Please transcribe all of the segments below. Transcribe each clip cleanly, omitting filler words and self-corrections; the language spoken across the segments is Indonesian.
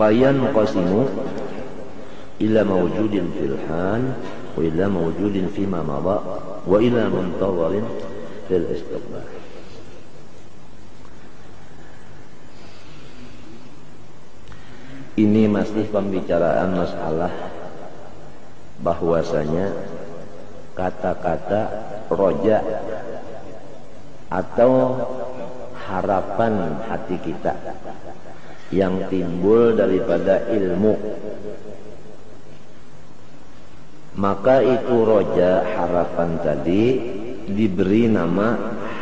fayanqasimu ila mawjudin fil hal wa ila mawjudin fima madha wa ila muntadharin fil istiqbal. Ini masih pembicaraan masalah bahwasanya kata-kata roja atau harapan hati kita yang timbul daripada ilmu, maka itu roja harapan tadi diberi nama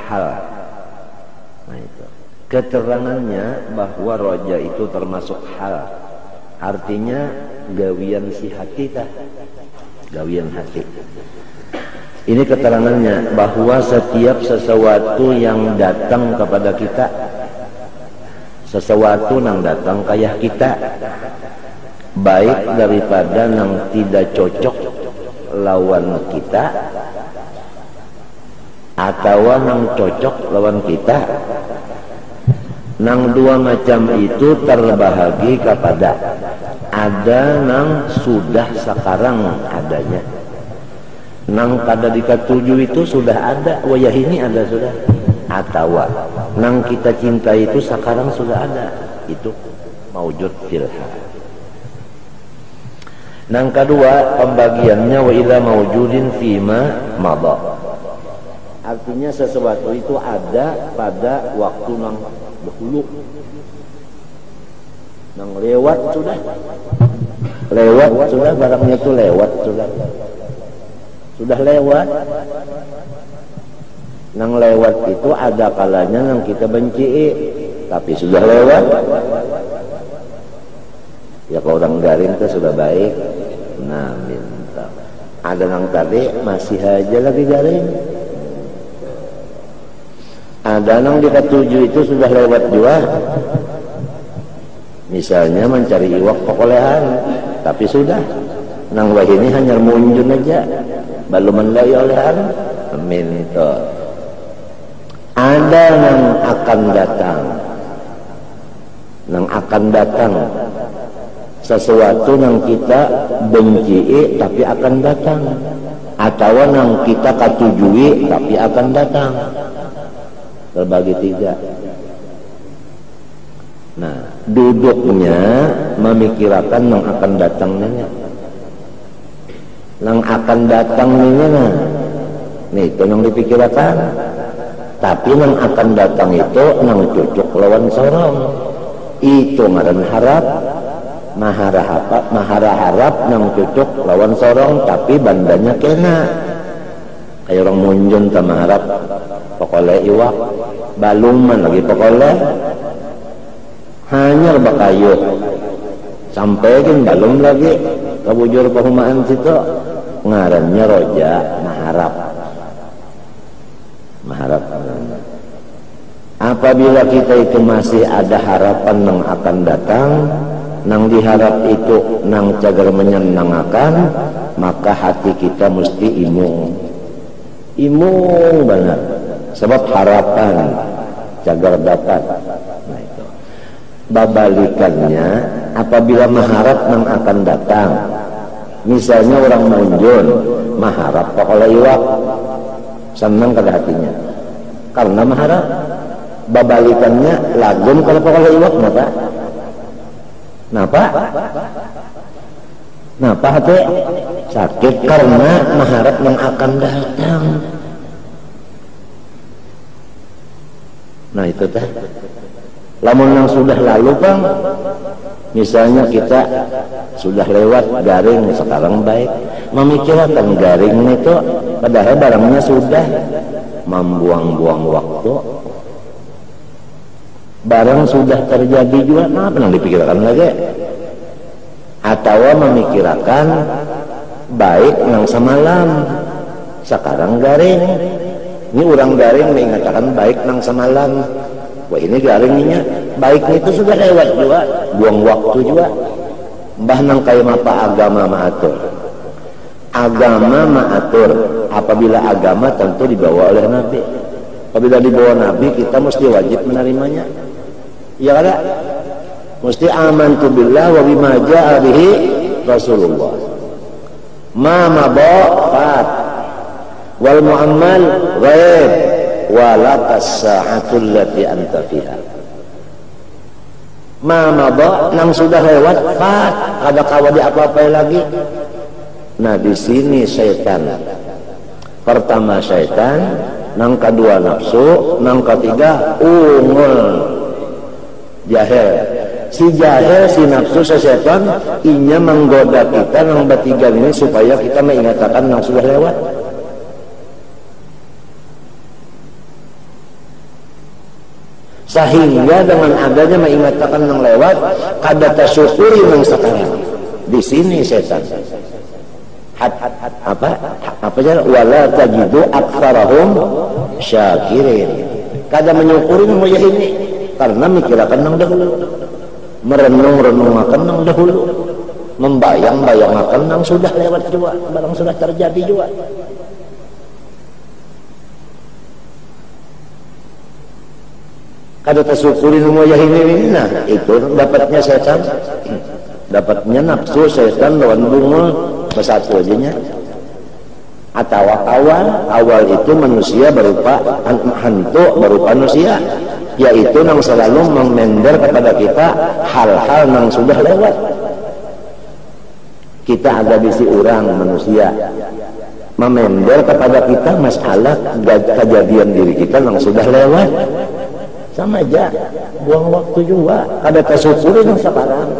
hal. Nah itu keterangannya bahwa roja itu termasuk hal, artinya gawian si hati tah, gawian hati. Ini keterangannya bahwa setiap sesuatu yang datang kepada kita, sesuatu yang datang kayak kita, baik daripada yang tidak cocok lawan kita atau yang cocok lawan kita, nang dua macam itu terbahagi kepada ada nang sudah sekarang adanya, nang kada dikatuju itu sudah ada, wayah ini ada sudah, atau nang kita cinta itu sekarang sudah ada, itu maujud filha. Nang kedua pembagiannya wa ila maujudin fima madha, artinya sesuatu itu ada pada waktu nang dahulu, nang lewat sudah, lewat sudah, barangnya itu lewat sudah lewat. Nang lewat itu ada kalanya nang kita benci, tapi sudah lewat. Ya kalau orang garing itu sudah baik, nah minta. Ada nang tadi masih aja lagi garing, ada nang dikatuju itu sudah lewat juga. Misalnya mencari iwak pekolehan, tapi sudah nang wah ini hanya munjun aja, belum menlai olehan minta. Ada nang akan datang, nang akan datang sesuatu nang kita benci tapi akan datang, atau nang kita katujui tapi akan datang, terbagi tiga. Nah, duduknya memikirkan nang akan datangnya, nang akan datangnya, nih itu yang dipikirkan. Tapi nang akan datang itu nang cocok lawan sorong, itu ngaran harap. Mahara harap nang cocok lawan sorong, tapi bandanya kena. Kayak orang munjun sama harap pokoknya iwak, baluman lagi pokoknya hanya bakayu sampai kan balum lagi kabujur pahumaan situ, ngarannya roja maharap. Apabila kita itu masih ada harapan yang akan datang, nang diharap itu nang cagar menyenangkan, maka hati kita mesti imung banget, sebab harapan cagar dapat. Nah itu babalikannya, apabila mengharap nang akan datang, misalnya orang munjun mengharap pokoknya iwak, senang pada hatinya karena mengharap. Babalikannya lagum kalau pokoknya iwak, Napa hati sakit karena mengharap yang akan datang. Nah itu teh. Lamun yang sudah lalu bang, misalnya kita sudah lewat garing sekarang baik, memikirkan garing itu padahal barangnya sudah membuang-buang waktu. Barang sudah terjadi juga, kenapa yang dipikirkan lagi? Atau memikirkan baik yang semalam, sekarang garing. Ini orang garing mengatakan baik yang semalam. Wah ini garingnya, baik itu sudah lewat juga, buang waktu juga. Mbah nang kayak apa agama maatur. Agama maatur, apabila agama tentu dibawa oleh Nabi. Apabila dibawa Nabi, kita mesti wajib menerimanya. Ya ada mesti amantu billah wa bima jaa bihi Rasulullah. Ma madafat wal muammal ghaib wa la as-sa'atul lati anta fiha. Ma madha nang sudah lewat fat, kada kawadi apa-apa lagi. Nah di sini syaitan. Pertama syaitan, nang kedua nafsu, nang ketiga ungul jahil. Si jahil, si nafsu, si syaitan inya menggoda kita nang bertiga ini supaya kita mengingatkan nang sudah lewat. Sehingga dengan adanya mengingatkan nang lewat kada tasyukuri nang sekarang. Di sini syaitan apa aja wala tajidu aktsarahum syakirin. Kada menyukuri nang ini karena mikirakan nang dahulu, merenung-renungakan nang dahulu, membayang-bayangakan nang sudah lewat juga, barang sudah terjadi juga. Kada tasyukuri nang ini, nah itu dapatnya setan, dapatnya nafsu setan lawan bunga bersatu aja. Atau awal itu manusia berupa hantu, berupa manusia, yaitu nang selalu memender kepada kita hal-hal nang sudah lewat. Kita ada bisi orang manusia memender kepada kita masalah kejadian diri kita nang sudah lewat. Sama aja, buang waktu juga, kada tasyukuri nang sekarang.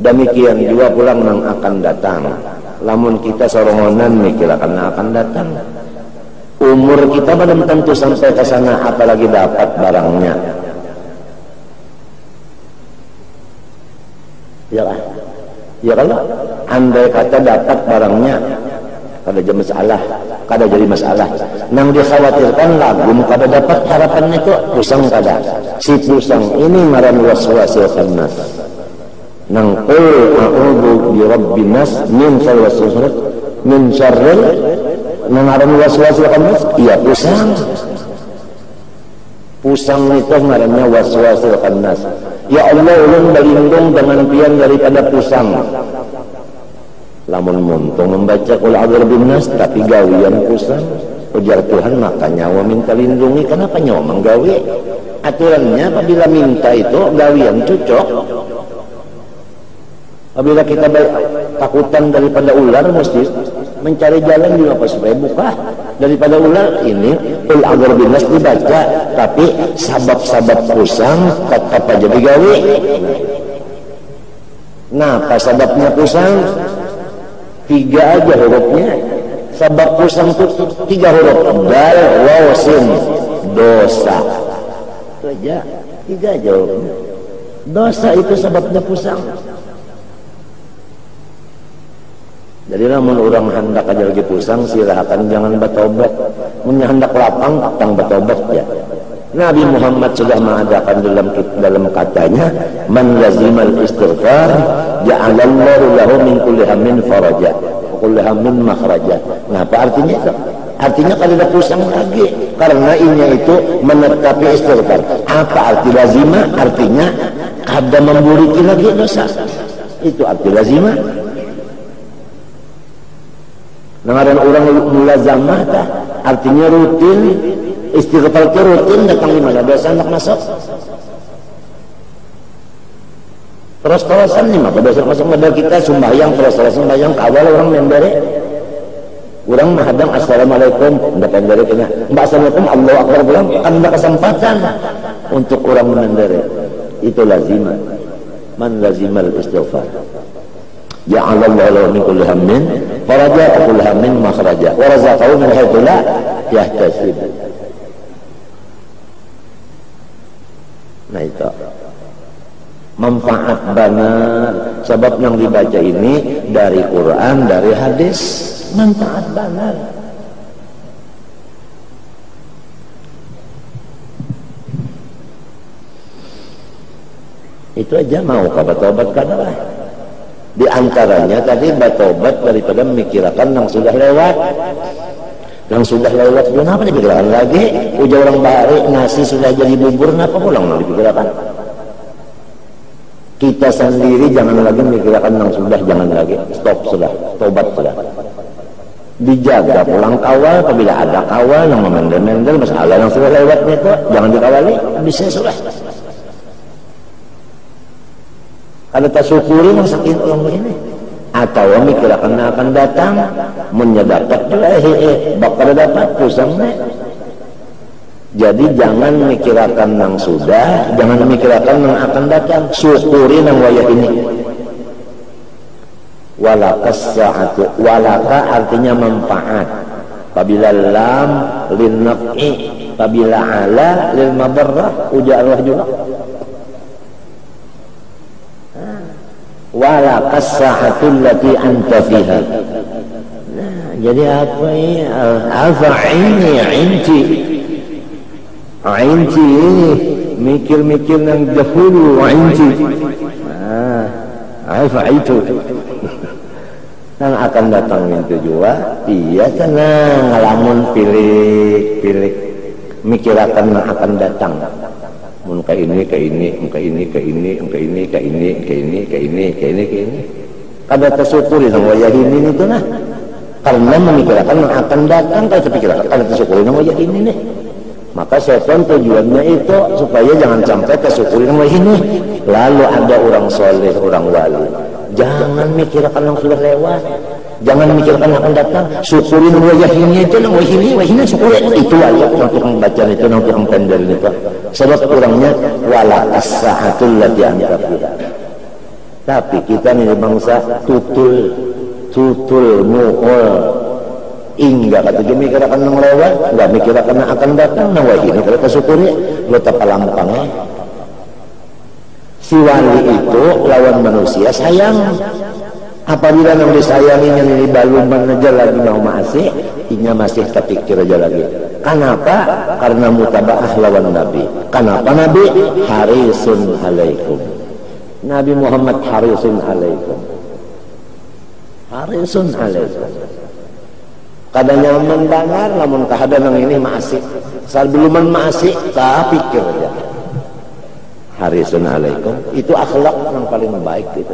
Demikian juga pulang nang akan datang. Lamun kita sorongonan mikir akan datang. Umur kita belum tentu sampai ke sana, apalagi dapat barangnya. Ya kan? Ya kalau andai kata dapat barangnya, kada jadi masalah, kada jadi masalah. Nang dikhawatirkan lagum kada dapat harapan itu pusang kada. Si pusang ini maran waswasil khannas. Nang qul a'udzu bi rabbin nas min syarril nang maran waswasil khannas, iya pusang. Pusang itu ngarannya waswasil khannas. Ya Allah, ulun berlindung dengan pian daripada pusang. Lamun muntung membaca qul a'udzu birabbin nas tapi gawian pusang, ujar Tuhan maka nyawa minta lindungi. Kenapa nyawa menggawi? Aturannya apabila minta itu gawian cocok. Apabila kita takutan daripada ular, mesti mencari jalan juga apa supaya buka daripada ular. Ini qul a'udzu birabbin nas dibaca, tapi sabab-sabab pusang tetap aja digawi. Nah, apa sababnya pusang? 3 aja hurufnya. Sebab pusang itu 3 huruf. Dal, waw, sin. Dosa. Itu aja. 3 aja hurufnya. Dosa itu sebabnya pusang. Jadi namun orang hendak aja lagi pusang, silahkan jangan bertobat. Punya hendak lapang, tang bertobat ya. Nabi Muhammad sudah mengadakan dalam katanya, man lazimal istighfar ja'alallahu lahu min kulli hammin faraja wa kulli hammin makhraja. Nah, apa artinya itu? Artinya kalau ada pusang lagi, karena ini itu menetapi istighfar. Apa arti lazimah? Artinya kada memburiki lagi dosa. Itu arti lazimah. Nah, ada orang mulazamah tah, artinya rutin. Istighfar itu rutin datang di mana dosa hendak masuk. Terus-terusan nih maka dosa masuk modal kita sembahyang terus-terusan sembahyang kawal orang memberi. Orang menghadang assalamualaikum hendak memberi kena. Mbak assalamualaikum Allahu akbar bilang kan ada kesempatan untuk orang memberi. Itu lazimah. Man lazimal istighfar. Ja'alallahu lahu min kulli hammin faraja wa kulli hammin makhraja wa razaqahu min haitsu la yahtasib. Nah itu manfaat benar. Sebab yang dibaca ini dari Quran, dari hadis, manfaat benar. Itu aja mau bertobat kadalah. Di antaranya tadi bertobat daripada memikirkan yang sudah lewat. Yang sudah lewat kenapa dipikirkan lagi? Ujar orang bari nasi sudah jadi bubur, kenapa pulang mau dipikirkan? Kita sendiri jangan lagi mikirkan yang sudah, jangan lagi, stop sudah, tobat sudah. Dijaga pulang kawal, apabila ada kawal yang memendel-mendel masalah yang sudah lewat itu jangan dikawali, bisa sudah. Kalau tak syukuri masakin orang begini, atau mikirkan akan datang, menyedapat juga, bakal dapat pusangnya. Jadi jangan mikirkan yang sudah, jangan mikirkan yang akan datang, syukuri yang wayah ini. Walakas sa'atu, walaka artinya manfaat. Apabila lam lin naf'i, apabila ala lil madarrah, ujarlah juga. Walakas sa'atu allati anta fiha. Nah, jadi apa ini? Al-fa'ini inti. Inti ini mikir-mikir yang dahulu. Inti apa itu yang akan datang itu juga iya tenang ngalamun pilih mikirakan yang akan datang muka ini ke ini muka ini ke ini muka ini ke ini ke ini ke ini ke ini ke ini kada tersyukuri sama wajah ini itu nah karena memikirkan yang akan datang kalau terpikirkan kada tersyukuri sama wajah ini nih. Maka setan tujuannya itu supaya jangan sampai tersyukuri sama ini. Lalu ada orang soleh, orang wali, jangan mikirkan yang sudah lewat, jangan mikirkan yang akan datang, syukuri wajah ini itu, wajah ini syukuri itu aja untuk membaca itu, untuk mempendel itu. Sebab kurangnya walakas sa'atul lati anta fiha. Tapi kita ini bangsa tutul mu'ul. Enggak kata dia mikirkan yang lewat, enggak mikirkan yang akan datang. Nah wah ini kalau tersyukuri lo tapalampangnya. Si wali itu lawan manusia sayang. Apabila yang disayanginya ini baluman aja lagi mau masih, inya masih terpikir aja lagi. Kenapa? Karena mutabaah lawan Nabi. Kenapa Nabi? Harisun alaikum. Nabi Muhammad harisun alaikum. Harisun alaikum. Kadangnya mendengar namun kehadiran yang ini masih sebelum masih tak pikir aja harisun alaikum itu akhlak yang paling baik gitu.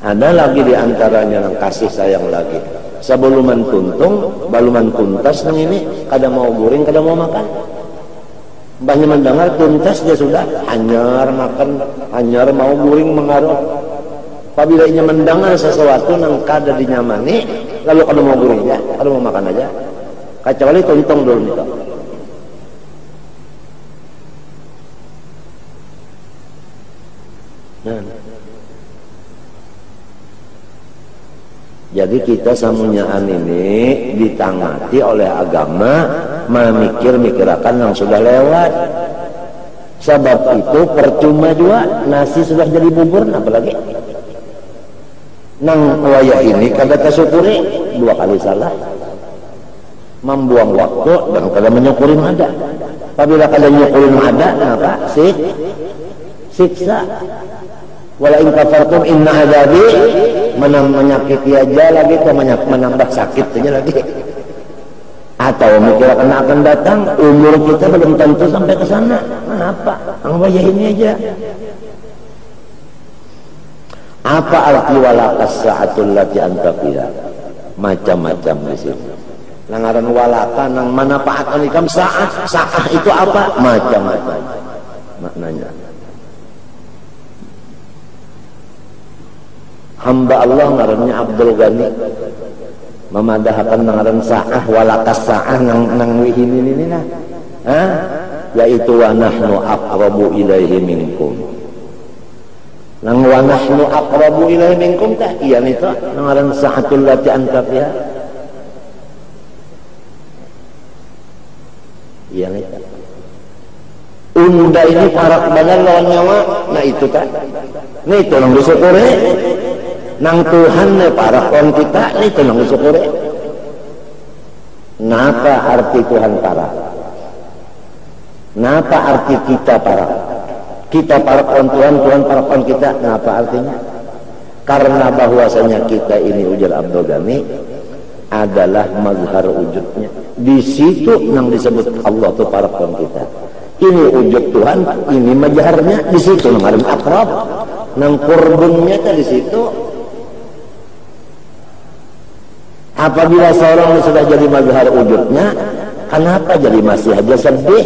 Ada lagi diantaranya yang kasih sayang lagi sebelum tuntung baluman tuntas yang ini kada mau guring kada mau makan banyak mendengar tuntas dia sudah hanyar makan hanyar mau guring mengaruh. Apabila ia mendengar sesuatu yang kada dinyamani, lalu kada mau guring ya, kada mau makan aja. Kecuali tuntung dulu itu. Nah. Jadi kita samunyaan ini ditangati oleh agama memikir-mikirakan yang sudah lewat. Sebab itu percuma juga nasi sudah jadi bubur, apalagi nang wayah ini kada tersyukuri dua kali salah membuang waktu dan kada menyukuri ada. Apabila kada menyukuri ada apa siksa wala in kafartum inna adabi menyakiti aja lagi menambah sakit aja lagi atau mikirkan akan datang umur kita belum tentu sampai ke sana. Apa ang wayah ini aja. Apa arti walakas sa'atul lati anta fiha? Macam-macam di sini. Langaran walaka nang manfaatkan ikam sa'ah itu apa? Macam-macam maknanya. Hamba Allah ngarannya Abdul Ghani memadahkan ngaran sa'ah walakas sa'ah nang wihin ini nah. Yaitu wa nahnu aqrabu ilaihi minkum. Nang wa nahnu aqrabu ilaihi minkum tah iya itu ngaran sa'atul lati anta fiha. Iya itu. Unda ini parak badan lawan nyawa, nah itu kan. Nah itu nang disyukuri. Nang Tuhan ne parak lawan kita, nah itu nang disyukuri. Napa arti Tuhan parak? Napa arti kita parak? Kita parakon Tuhan, Tuhan parakon kita. Kenapa artinya? Karena bahwasanya kita ini ujar Abdul Ghani adalah mazhar wujudnya. Di situ yang disebut Allah itu parakon kita. Kini wujud Tuhan, ini majarnya di situ ngaran akrab. Nang kurbunnya di situ. Apabila seorang sudah jadi mazhar wujudnya, kenapa jadi masih aja sedih?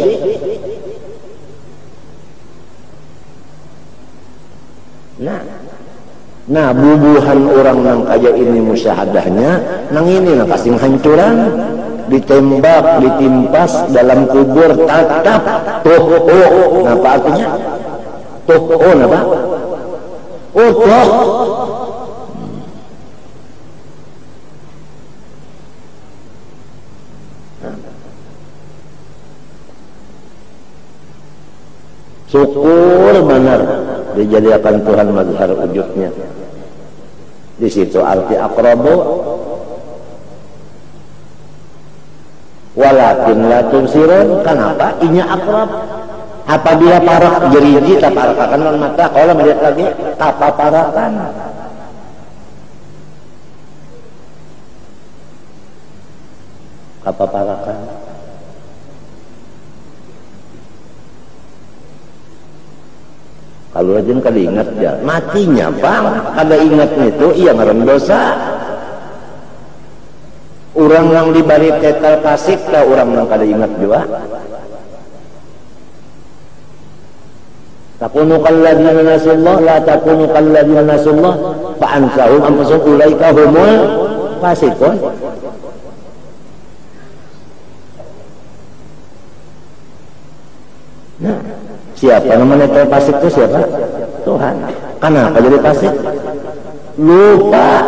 Nah bubuhan orang nang kaya ini musyahadahnya, nang ini nang kasing hancuran, ditembak, ditimpas dalam kubur tatap tuh. Apa artinya? Tuh, apa? Tuh. Syukur benar dijadikan Tuhan mazhar wujudnya. Di situ arti aqrabu walakin la tumsirun. Kenapa? Inya akrab. Apabila parak jeriji tak parakakan non mata. Kalau melihat lagi tapa parakan. Apa parakan? Kalau rajin kali ingat ya, matinya bang. Kada ingat itu iya ngaran dosa. Orang yang dibari tetel kasih lah orang yang kada ingat juga. Takunu kalladzina nasullah la takunu kalladzina nasullah fa ansahum anfusahum ulaika humul fasiqun. Nah, siapa namanya terpasik itu siapa? Tuhan. Kenapa jadi pasik? Lupa.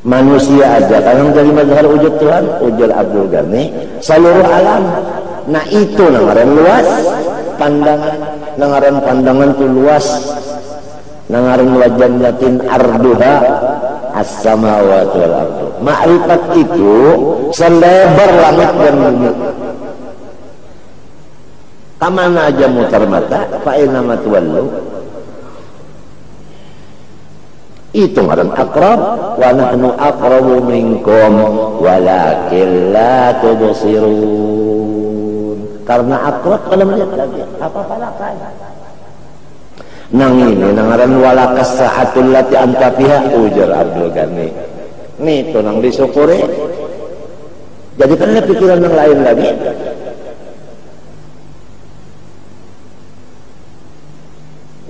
Manusia aja kalau jadi mazhar wujud Tuhan, wujud Abdul Ghani, seluruh alam. Nah itu nangaran luas pandangan, nangaran pandangan itu luas. Nangaran wajannatin arduha as-samawati wal ardu. Ma'rifat itu selebar langit dan bumi. Kamana aja mutar mata, fa inna ma tuwallu. Itu ngaran akrab. Wa nahnu aqrabu minkum walakin la tubsirun. Karena akrab kalau melihat lagi apa palakan. Nang ini nangaran walakas sa'atul lati anta fiha ujar Abdul Ghani. Nih itu nang disyukuri. Jadi kan ada pikiran yang lain lagi.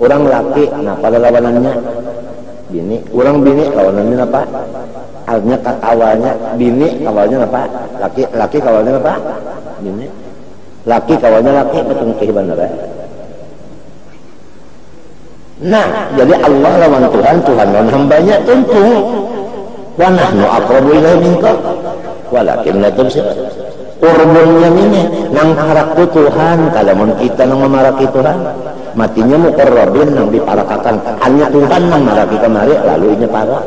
Orang laki, nah pada lawanannya bini. Orang bini lawanannya apa? Artinya awalnya bini, awalnya apa? Laki awalnya apa? Bini. Laki awalnya laki, betengkih bener ya. Nah, jadi Allah lawan Tuhan, Tuhan lawan hambanya tentu. Wa nahnu aqrabu ilaihi minkum walakin la tubsirun. Qurbunnya ini nang harakku Tuhan, kalau kita nang memaraki Tuhan, matinya muqarrabin nang diparakakan. Hanya Tuhan nang maraki kemari, lalu inya parak.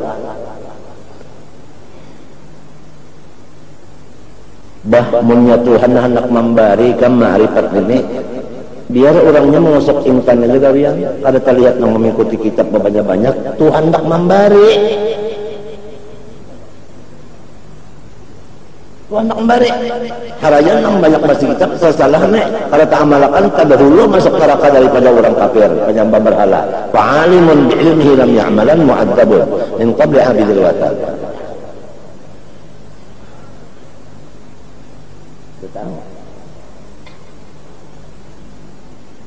Bah munnya Tuhan hendak memberi ma'rifat ini, biar orangnya mengusap intannya juga biar kada terlihat nang mengikuti kitab banyak-banyak. Tuhan hendak memberi. Tuhan hendak memberi. Harajan nang banyak baca kitab salah-salahnya kada ta'amalakan tadahulu masuk neraka daripada orang kafir penyembah berhala. Fa'alimun bi'ilmihi lam ya'malan mu'adzabun min qabli abidil watal.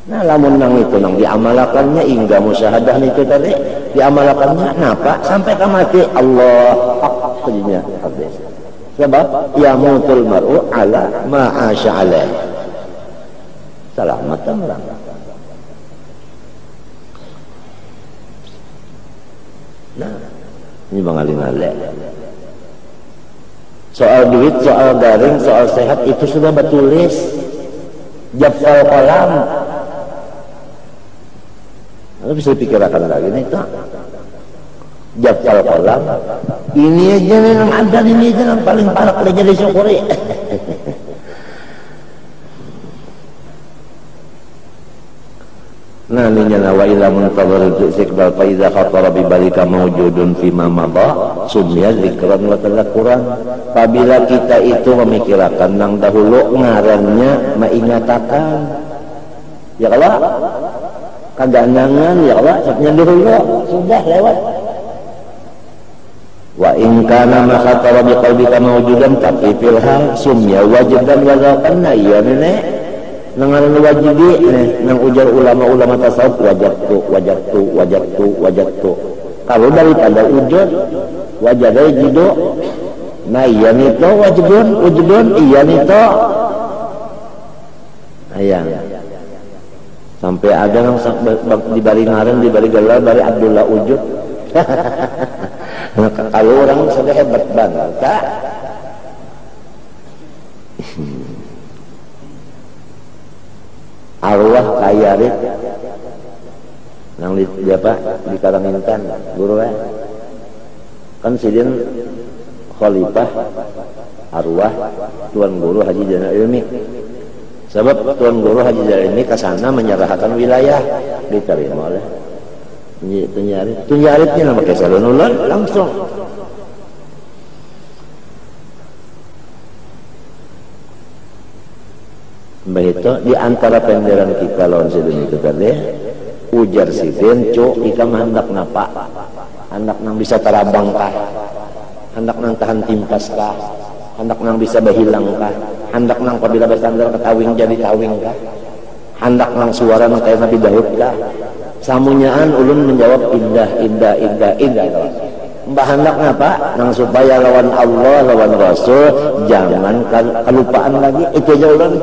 Nah lamun nang itu nang diamalakannya hingga musyahadah itu tadi diamalakannya napa sampai ke mati Allah jadinya habis. Sebab ya mutul mar'u ala ma'asya alaih. Selamat orang. Nah ini mengalir-ngalir. Soal duit, soal garing, soal sehat itu sudah bertulis. Jafal kolam. Lalu bisa dipikirkan lagi nih tak? Jafal kolam. Ini aja yang ada, ini aja yang paling parah aja disyukuri. naninya wa ila muntadhir istiqbal fa idza khatara bi balika mawjudun fi ma madha sumya zikran wa tadhakkuran. Apabila kita itu memikirkan nang dahulu ngarannya mengingatakan. Ya kalau kaganangan ya Allah sabnya dahulu sudah lewat. Wa in kana ma khatara bi qalbika mawjudan tapi fil hal sumya wajidan wa zaqanna ya nenek nangan wajibi nang ujar ulama-ulama tasawuf wajadtu. Kalau daripada ujud wajadai jido nah iya nito wujudun iya nito ayang sampai ada yang di bari ngaran di bari gelar bari Abdullah Ujud. Kalau orang sudah hebat banget tak? Arwah kayarit nang di apa di Karangintan guru kan sidin khalifah arwah tuan guru Haji Zainal Ilmi. Sebab tuan guru Haji Zainal Ilmi kesana menyerahkan wilayah diterima oleh tunyaritnya nama kesalun ular langsung. Begitu di antara penderan kita lawan sidin itu tadi ujar sidin cuk ika hendak napa hendak nang bisa terabang kah hendak nang tahan timpas kah hendak nang bisa berhilang kah hendak nang apabila bersandar ketawing jadi tawing kah hendak nang suara nang kayak Nabi Daud kah. Samunyaan ulun menjawab indah. Mbah hendak ngapa nang supaya lawan Allah lawan Rasul jangan kelupaan lagi itu aja ulun.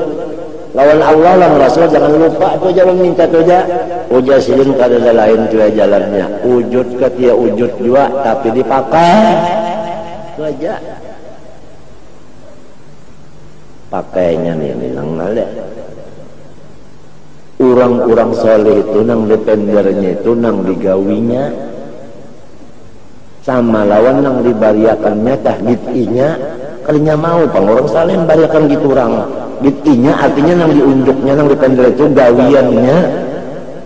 Lawan Allah lawan Rasul jangan lupa itu aja ulun minta itu aja. Uja silin kada lain juga jalannya. Wujud ke dia wujud juga tapi dipakai. Itu aja. Pakainya nih nang nale. Orang-orang soleh itu nang dependernya itu nang digawinya sama lawan nang dibariakannya tah gitinya kalinya mau pang orang soleh bariakan gitu orang gitinya artinya nang diunjuknya nang depender itu gawiannya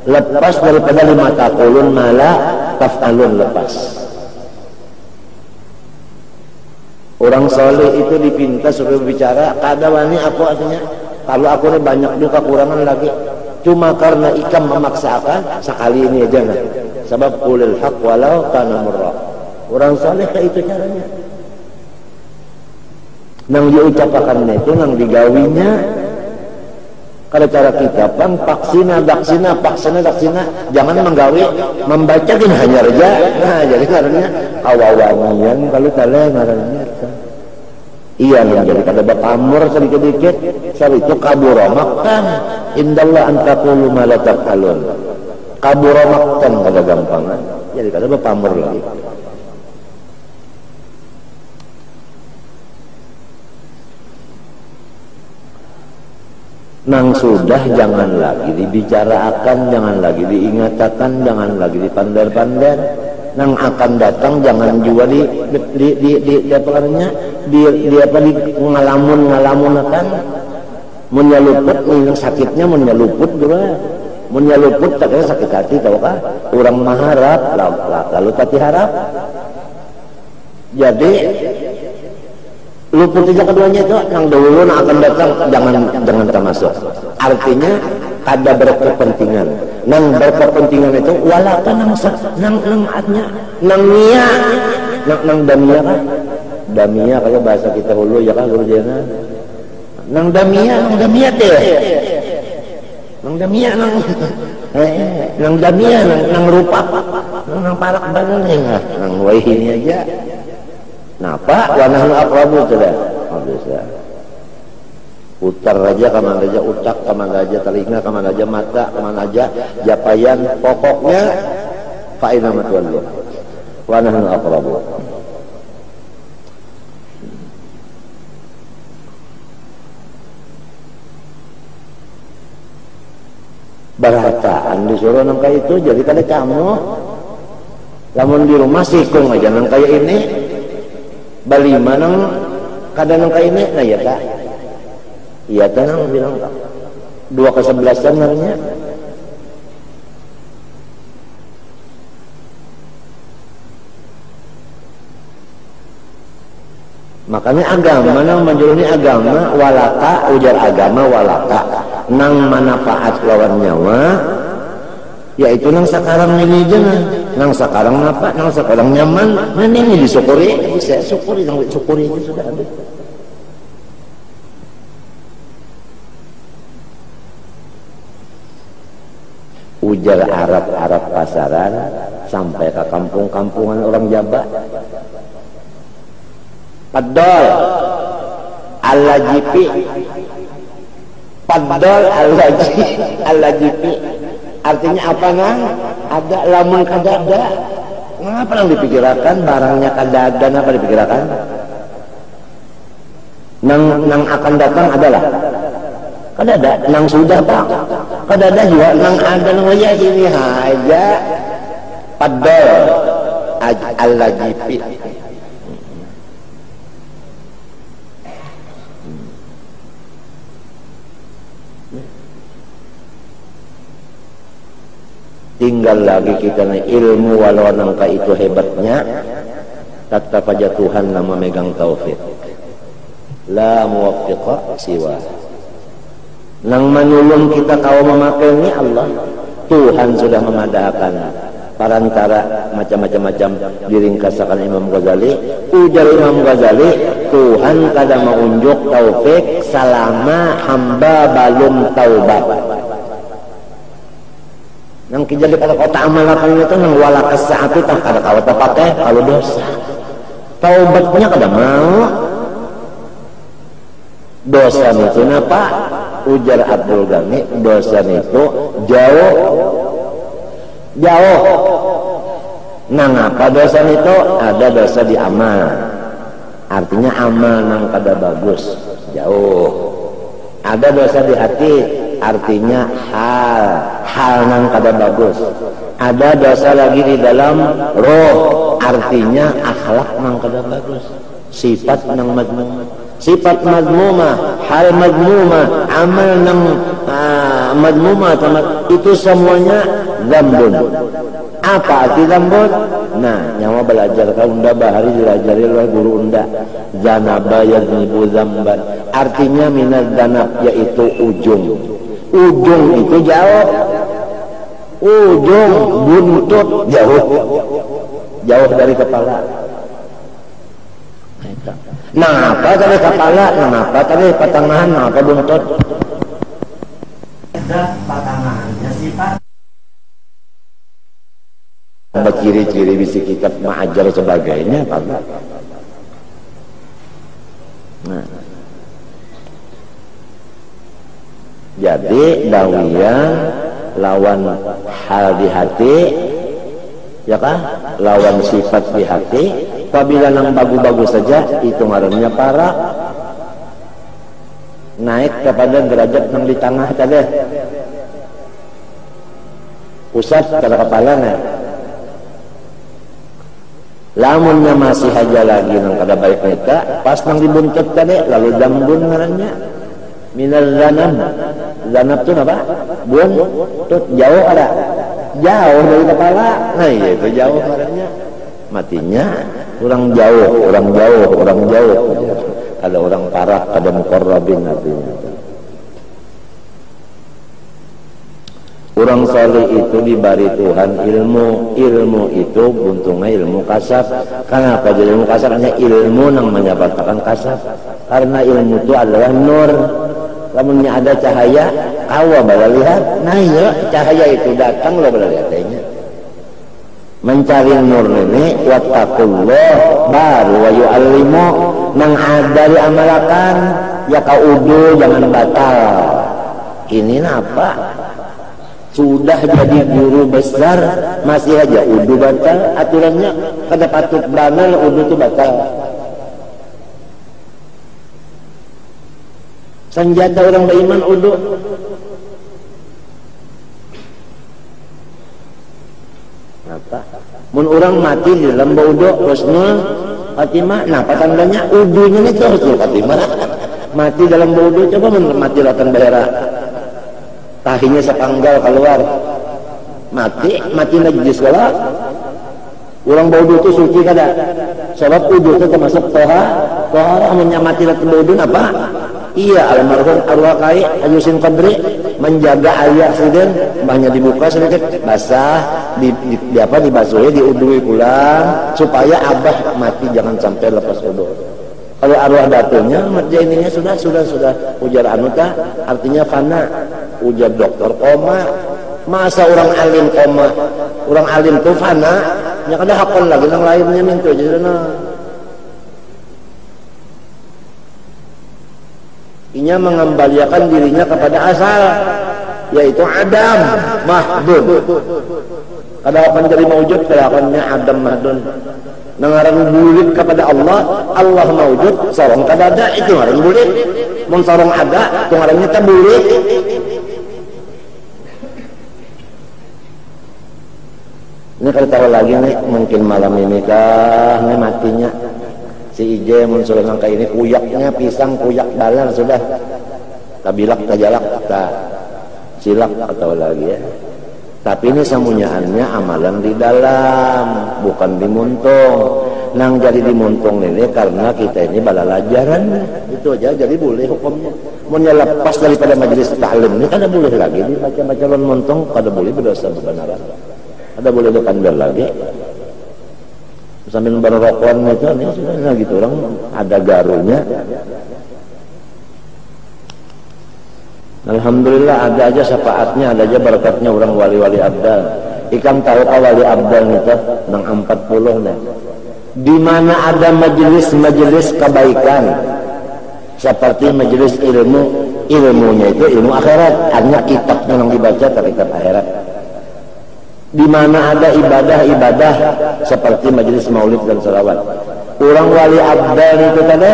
lepas daripada lima takulun malah taf'alun lepas. Orang soleh itu dipinta suruh bicara kadawani aku artinya kalau aku ini banyak juga kekurangan lagi cuma karena ikam memaksakan sekali ini aja nah. Sebab qulil haq walau kana murra. Orang saleh kayak itu caranya. Nang diucapkan itu nang digawinya kalau cara kita pang paksina jangan menggawi membaca kan hanya reja. Nah jadi karena kawawanian kalau tale ngarannya iya menjadi kada bapamur sedikit-sedikit sabi itu kabura maktan indallah antaqulu ma la taf'alun kabura maktan kada gampangan jadi kada bapamur lagi. Nang sudah jangan lagi dibicarakan, jangan lagi diingatkan, jangan lagi dipandar-pandar. Nang akan datang jangan juga di apa namanya di ngalamun akan menyeluput yang sakitnya menyeluput juga menyeluput tak kira sakit hati tahu kah orang maharap lalu tati harap jadi luput saja keduanya itu yang dulu akan datang jangan termasuk artinya ada berkepentingan nang berkepentingan itu walaupun nang damia kan damia kayak bahasa kita hulu ya kan guru jana nang damia teh nang damia nang rupa nang parak banget ya nang wahini aja napa wanahnu aqrabu sudah bisa putar aja kemana aja utak kemana aja telinga kemana aja mata kemana aja japayan pokoknya fa'ina matwallu wa nahnu aqrabu. Barataan disuruh nang kayak itu jadi kada kamu lamun di rumah sikung aja nang kayak ini balima nang kada nang kayak ini nah ya tak iya tenang bilang 2/11 namanya Makanya agama nang menjuruni agama walaka, ujar agama walaka nang manfaat lawan nyawa, yaitu nang sekarang ini jangan, nang sekarang apa, nang sekarang nyaman, nah ini disyukuri, bisa syukuri, nang syukuri itu sudah ada. Ujar Arab pasaran sampai ke kampung-kampungan orang Jawa. Padol al-lajipi, padol al-lajipi, artinya apa nang? Ada lamun kadada. Ngapa nang dipikirkan barangnya kadada, apa dipikirkan? Nang akan datang adalah kadada, nang sudah pak, kadada juga nang ada nang aja ini aja. Padol al-lajipi. Tinggal lagi kita nih ilmu, walau nangka itu hebatnya, tetap aja Tuhan yang memegang taufik. La muwaffiqa siwa. Nang menolong kita kau memakai ini Allah. Tuhan sudah memadahkan parantara macam-macam diringkasakan Imam Ghazali. Ujar Imam Ghazali, Tuhan kadang menunjuk taufik selama hamba belum taubat. Yang kita kalau kota amalkan itu nang wala kesaatu tak kada kau pakai kalau dosa. Taubatnya kada mau. Dosa itu napa? Ujar Abdul Ghani, dosa itu jauh. Nang apa dosa itu? Ada dosa di amal. Artinya amal nang kada bagus, jauh. Ada dosa di hati, artinya hal nang kada bagus. Ada dosa lagi di dalam roh, artinya akhlak nang kada bagus, sifat nang madmumah, sifat madmumah, hal madmumah, amal nang madmumah, itu semuanya zambun. Apa arti zambun? Nah, nyawa belajar kau unda bahari dilajari oleh guru unda. Zanaba yaznibu zamban, artinya minaz zanab, yaitu ujung. Ujung itu jauh, ujung buntut jauh dari kepala. Nah apa dari kepala, nah apa dari patangan, nah apa buntut. Patangannya sifat. Ada ciri-ciri bisi kitab ma'ajar sebagainya apa? Nah. Jadi dawiyan lawan hal di hati, ya kah? Lawan sifat di hati. Apabila nang bagus-bagus saja, itu ngarannya para naik kepada derajat yang di tengah tadi. Pusat ke kepalanya. Lamunnya masih aja lagi nang kada baik kita, pas nang dibuntut tadi, lalu dambun ngarannya. Minal zanab, zanab itu apa? Buntut, jauh ada, jauh dari kepala. Nah itu jauh ngarannya. Matinya orang jauh. Ada orang parah, ada muqarrabin artinya. Orang saleh itu diberi Tuhan ilmu itu buntungnya ilmu kasab. Kenapa jadi ilmu kasab? Hanya ilmu yang menyebabkan kasab. Karena ilmu itu adalah nur. Lamunnya ada cahaya, kau bala lihat. Nah ya, cahaya itu datang lo bala lihatnya. Mencari nur ini wattaqullah baru wa yu'allimu, nang ada diamalkan ya kau udu jangan batal. Ini apa? Sudah jadi guru besar masih aja udu batal, aturannya kada patut banal udu itu batal. Senjata orang beriman udu. Apa? Mun orang mati di dalam udu husnul khatimah. Nah, apa tandanya udunya itu husnul khatimah. Mati dalam udu, coba mati lautan daerah. Tahinya sepanggal keluar. Mati najis kalau Orang baudu itu suci kada. Sebab wudu itu termasuk tohara menyamati lat baudu apa? Iya, almarhum arwah kai Ayusin Qadri menjaga air siden banyak dibuka sedikit basah di apa dibasuhi diudui pulang supaya abah mati jangan sampai lepas wudu. Kalau arwah datunya merja ininya sudah ujar anuta artinya fana, ujar dokter koma. Masa orang alim koma, orang alim tuh fana nya kada hakon lagi yang lainnya mintu jadi inya mengembalikan dirinya kepada asal yaitu Adam mahdun. Kada akan jadi maujud kada akannya Adam mahdun. Nangaran bulit kepada Allah, Allah maujud, sarong kada ada itu ngaran bulit. Mun sarong ada, itu ngarannya ta bulit. Ini kalau tahu lagi nih, mungkin malam ini kah nih matinya si Ije muncul langkah ini kuyaknya pisang kuyak dalar sudah kabilak kajalak tak silak atau lagi ya. Tapi ini semunyaannya amalan di dalam bukan di muntung. Nang jadi di muntung ini karena kita ini balalajaran itu aja jadi boleh hukumnya. Mau lepas daripada majelis taklim ini kada boleh lagi dibaca-baca lon muntung kada boleh berdosa benar. Ada boleh depan lagi sambil berrokokan itu nih sudah gitu orang ada garunya. Alhamdulillah ada aja syafaatnya, ada aja berkatnya orang wali-wali abdal. Ikan tahu wali abdal itu nang 40 nih. Di mana ada majelis-majelis kebaikan seperti majelis ilmunya itu ilmu akhirat, hanya kitabnya yang dibaca kitab akhirat. Di mana ada ibadah-ibadah seperti majelis maulid dan salawat. Orang wali abdal itu tadi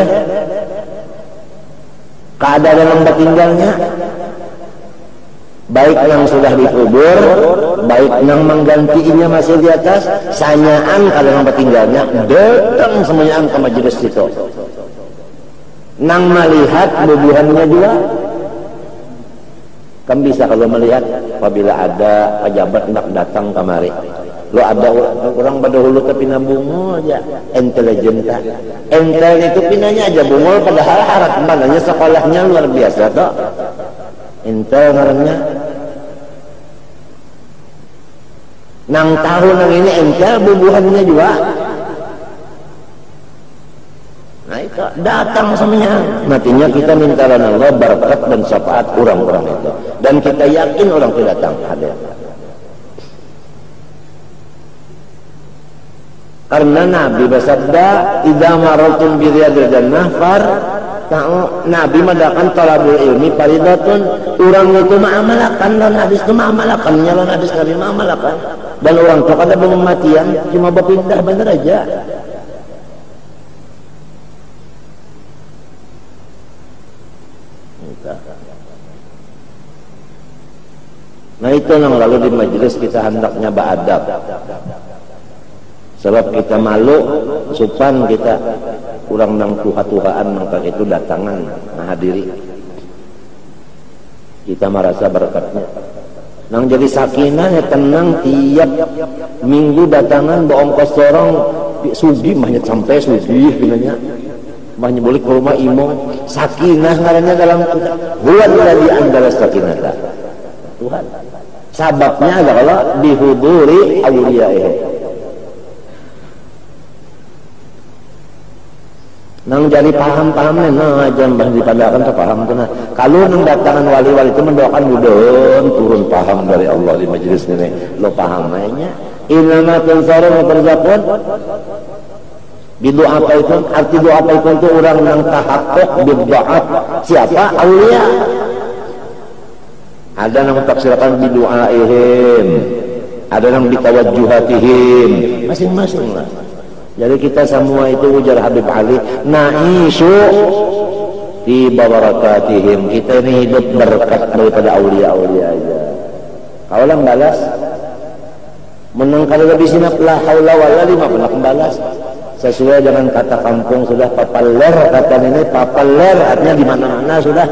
keadaan yang tinggalnya baik yang sudah dikubur, baik yang menggantinya masih di atas, sanyaan keadaan yang tinggalnya datang semuanya ke majelis itu. Nang melihat bubuhannya juga. Kan bisa kalau melihat apabila ada pejabat nak datang kemari. Lo ada orang pada hulu tapi nabungo aja intelijen tak. Entel itu pinanya aja bungol padahal harat mananya sekolahnya luar biasa toh. Entel ngarannya. Nang tahu nang ini entel bubuhannya juga. Nah itu datang semuanya. Matinya kita minta Allah berkat dan syafaat orang-orang itu. Dan kita yakin orang itu datang hadir. Karena Nabi bersabda, "Idza marartum bi riyadil jannah far." Nabi madakan talabul ilmi faridatun. Orang itu ma'amalakan lawan hadis itu ma'amalakan, lawan hadis Nabi ma'amalakan. Dan orang itu kada bermatian cuma berpindah benar aja. Nah itu yang lalu di majelis kita hendaknya beradab. Sebab kita malu, supan kita kurang nang tuha-tuhaan maka itu datangan menghadiri. Kita merasa berkatnya. Nang jadi sakinah ya tenang tiap minggu datangan boongkos sorong sugi mahnya sampai sugi binanya. Mahnya boleh ke rumah imam sakinah ngarannya dalam kita. Huwa alladzi anzala sakinata. Tuhan. Sababnya adalah dihuduri awliyaihi. Nang jadi paham-pahamnya, nah jangan dipadakan tuh paham tuh nah. Kalau nang datangan wali-wali itu mendoakan mudah turun paham dari Allah di majelis ini. Lo paham mainnya. Inna tunsaru wa turzaqun. Bidu apa itu? Arti doa apa itu orang nang tahakkuk bid'aat. Siapa? Aulia. Ada yang mentafsirkan bidu'aihim, ada yang bitawajjuhatihim, masing-masing lah. Jadi kita semua itu ujar Habib Ali, na'ishu fi barakatihim. Kita ini hidup berkat daripada aulia-aulia aja. Kalau yang balas menang kalau lebih sinap la haula wala lima pernah membalas. Sesuai dengan kata kampung sudah papaler, kata ini papaler artinya di mana-mana sudah.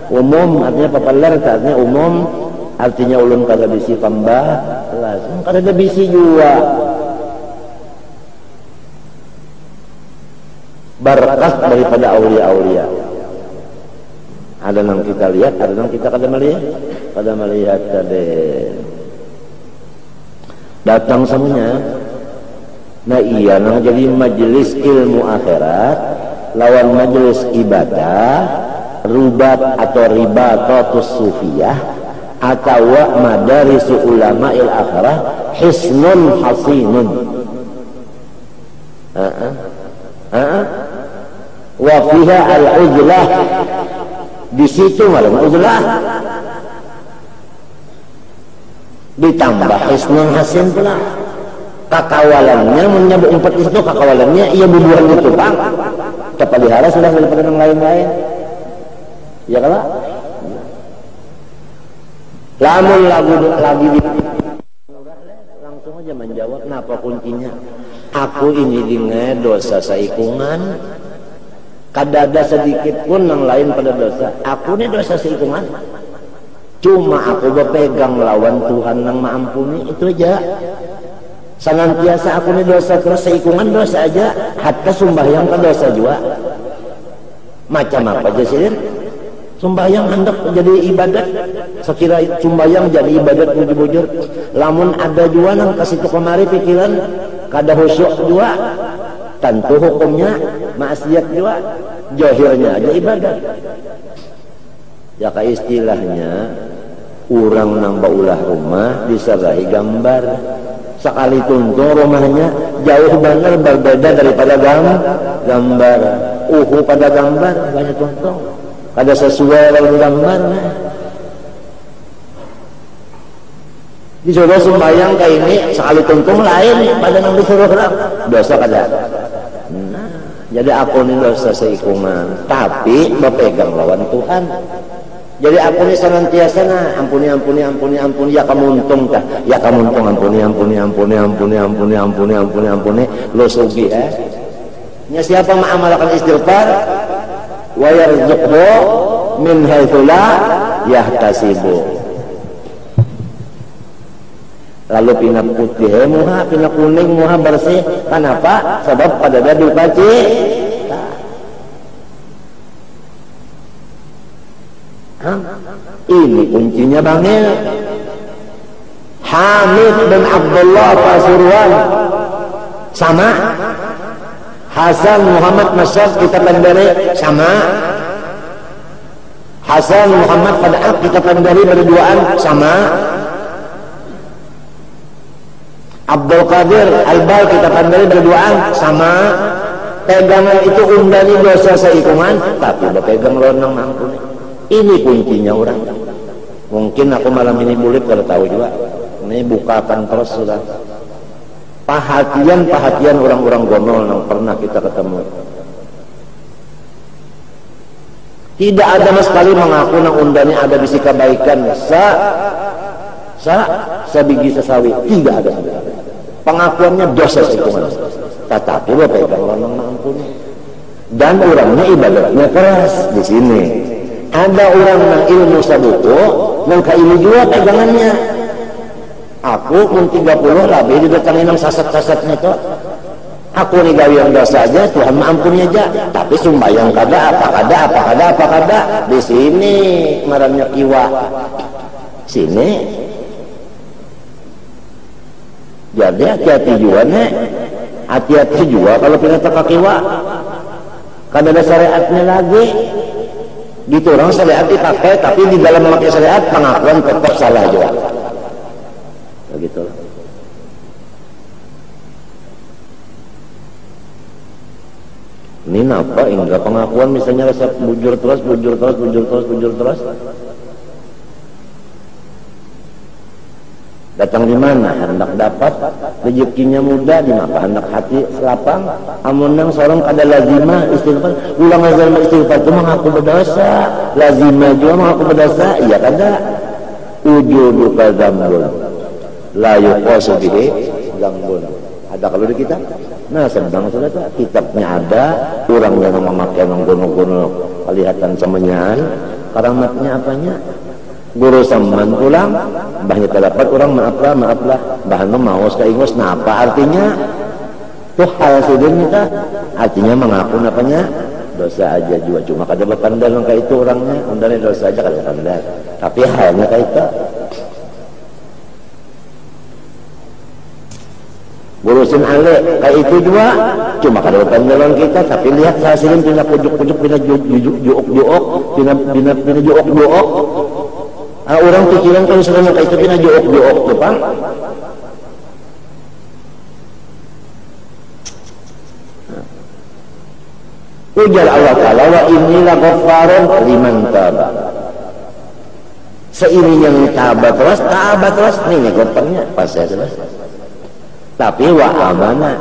Umum artinya papaler, artinya umum, artinya ulun kada bisi pembalas, kada bisi juga. berkah daripada aulia-aulia. Ada yang kita lihat, ada yang kita kada melihat tadi. Datang semuanya. Nah iya nang jadi majelis ilmu akhirat lawan majelis ibadah, rubat atau ribatatus sufiyah atau madarisu ulama'il akhirah hisnun hasinun. Wa fiha al-uzlah, di situ malam uzlah ditambah hisnun hasin pula. Kakawalannya menyebut empat itu kakawalannya ia bubuhan itu Pak kepelihara sudah daripada yang lain-lain ya kalau lamun lagi langsung aja menjawab kenapa kuncinya aku ini dengan dosa seikungan kada ada sedikit pun yang lain pada dosa aku ini dosa seikungan cuma aku berpegang lawan Tuhan yang maampuni itu aja. Senantiasa aku ini dosa terus seikungan dosa aja hatta sumbahyang ke dosa juga macam apa aja sih sumbahyang hendak jadi ibadat sekira sumbahyang jadi ibadat bujur-bujur lamun ada juga nang kasih kemari pikiran kada khusyuk juga tentu hukumnya maksiat juga jahirnya aja ibadat ya kayak istilahnya orang nang baulah rumah diserahi gambar sekali tuntung rumahnya jauh benar berbeda daripada gambar pada gambar banyak tuntung kada sesuai dengan gambar disuruh sembahyang kayak ini sekali tuntung lain pada yang disuruh orang dosa kada jadi aku ini dosa seikungan tapi berpegang lawan Tuhan. Jadi ampuni senantiasa nah, ampuni ya kamu untung tah, ya kamu untung ampuni lo sugi nya siapa mengamalkan istighfar wa yarzuqhu min haitsu la yahtasibu. Lalu pina putih muha, pina kuning muha bersih. Kenapa? Sebab pada dadu paci. Ini kuncinya bangil. Hamid bin Abdullah Pasuruan sama Hasan Muhammad Masyad kita pendiri sama Hasan Muhammad Fad'ab kita pendiri berduaan sama Abdul Qadir Albal kita pendiri berduaan sama. Pegangan itu undani dosa seikungan tapi berpegang lonang ampuni. Ini kuncinya orang. Mungkin aku malam ini bulit kalau tahu juga. Ini bukakan terus sudah. Perhatian orang-orang gonol yang pernah kita ketemu. Tidak ada sama sekali mengaku nang undani ada bisi kebaikan. Sebiji sesawi. Tidak ada. Pengakuannya dosa seikungan. Tetapi berpegang lonang ampuni. Dan orangnya ibadatnya keras di sini. Ada orang yang ilmu sabuku yang ke ilmu juga pegangannya aku pun 30 lebih didatangin yang sasat-sasatnya itu aku nih gawe yang dosa aja Tuhan maampuni aja tapi sumbayang kada apa kada di sini ngarannya kiwa sini jadi hati-hati juga nih hati-hati juga kalau pindah ke kiwa kan ada syariatnya lagi gitu orang syariat dipakai tapi di dalam memakai syariat pengakuan tetap salah juga begitu. Ini apa indra pengakuan misalnya rasa bujur terus datang di mana hendak dapat rezekinya mudah di mana hendak hati selapang amun nang sorong kada lazimah istighfar ulang lazimah istighfar itu mengaku berdosa lazimah juga mengaku berdosa iya kada ujudu kadzambun la yuqasu bihi dzambun ada kalau di kitab nah sedang sudah tuh kitabnya ada orang yang memakai menggono-gono kelihatan semenyan karamatnya apanya guru saman pulang bahnya terdapat orang maaflah bahan mau sekali ingus nah apa artinya tuh hasidin kita artinya mengaku apanya dosa aja juga, cuma kada berpandang kayak itu orangnya undangnya dosa aja kada berpandang, tapi halnya kayak itu ngurusin ale kayak itu juga, cuma kada berpandang kita, tapi lihat hasilin pindah pujuk-pujuk, pindah juok-juok, pindah juok-juok. Orang pikiran kalau sedang kayak itu pindah juok-juok tuh Pak. Ujar Allah Ta'ala wa inilah ghaffarun liman taba. Seiring yang tabat terus nih nyegopernya pas ya terus. Tapi wa amana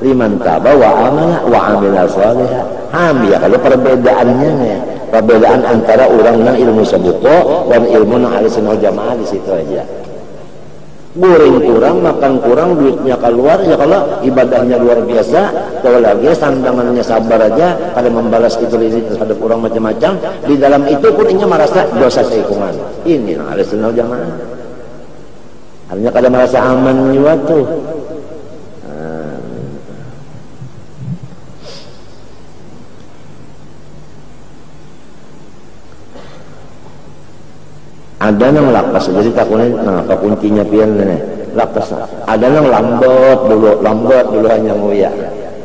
liman taba wa amana wa amila shalihah. Ya kalau perbedaannya nih, perbedaan antara orang yang ilmu sabuko dan ilmu yang ahlussunnah wal jamaah di situ aja. Goreng kurang, makan kurang, duitnya keluar, ya kalau ibadahnya luar biasa, kalau lagi santangannya sabar aja, kada membalas itu terhadap orang macam-macam, di dalam itu pun ini merasa dosa seikungan. Ini ahlussunnah wal jamaah. Artinya kada merasa aman juga tuh. Ada yang lakas, jadi takutnya apa kuncinya pian nih lakas. Ada yang lambat dulu hanya nguya.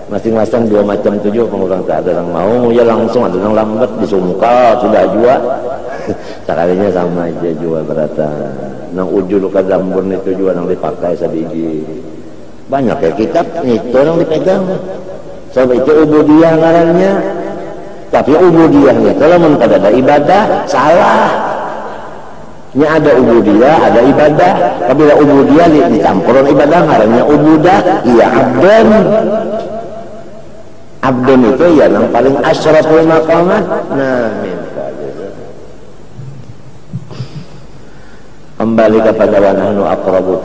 Masing-masing dua macam tujuh pengurang tak ada yang mau nguya langsung, ada yang lambat disungkal sudah jua. Sekalinya sama aja jua berata. Nang ujul luka zambur itu juga nang dipakai sabigi. Banyak ya kitab itu yang dipegang. Sebab itu ubudiyah ngarannya. Tapi ubudiyahnya kalau mun kada ada ibadah salah. Ini ada ubudiyah, ada ibadah. Apabila ubudiyah dicampuran ibadah, ngarannya ubudah, iya abdan. Abdan itu ya yang paling asyraful maqamat. Nah, kembali kepada wa nahnu aqrabu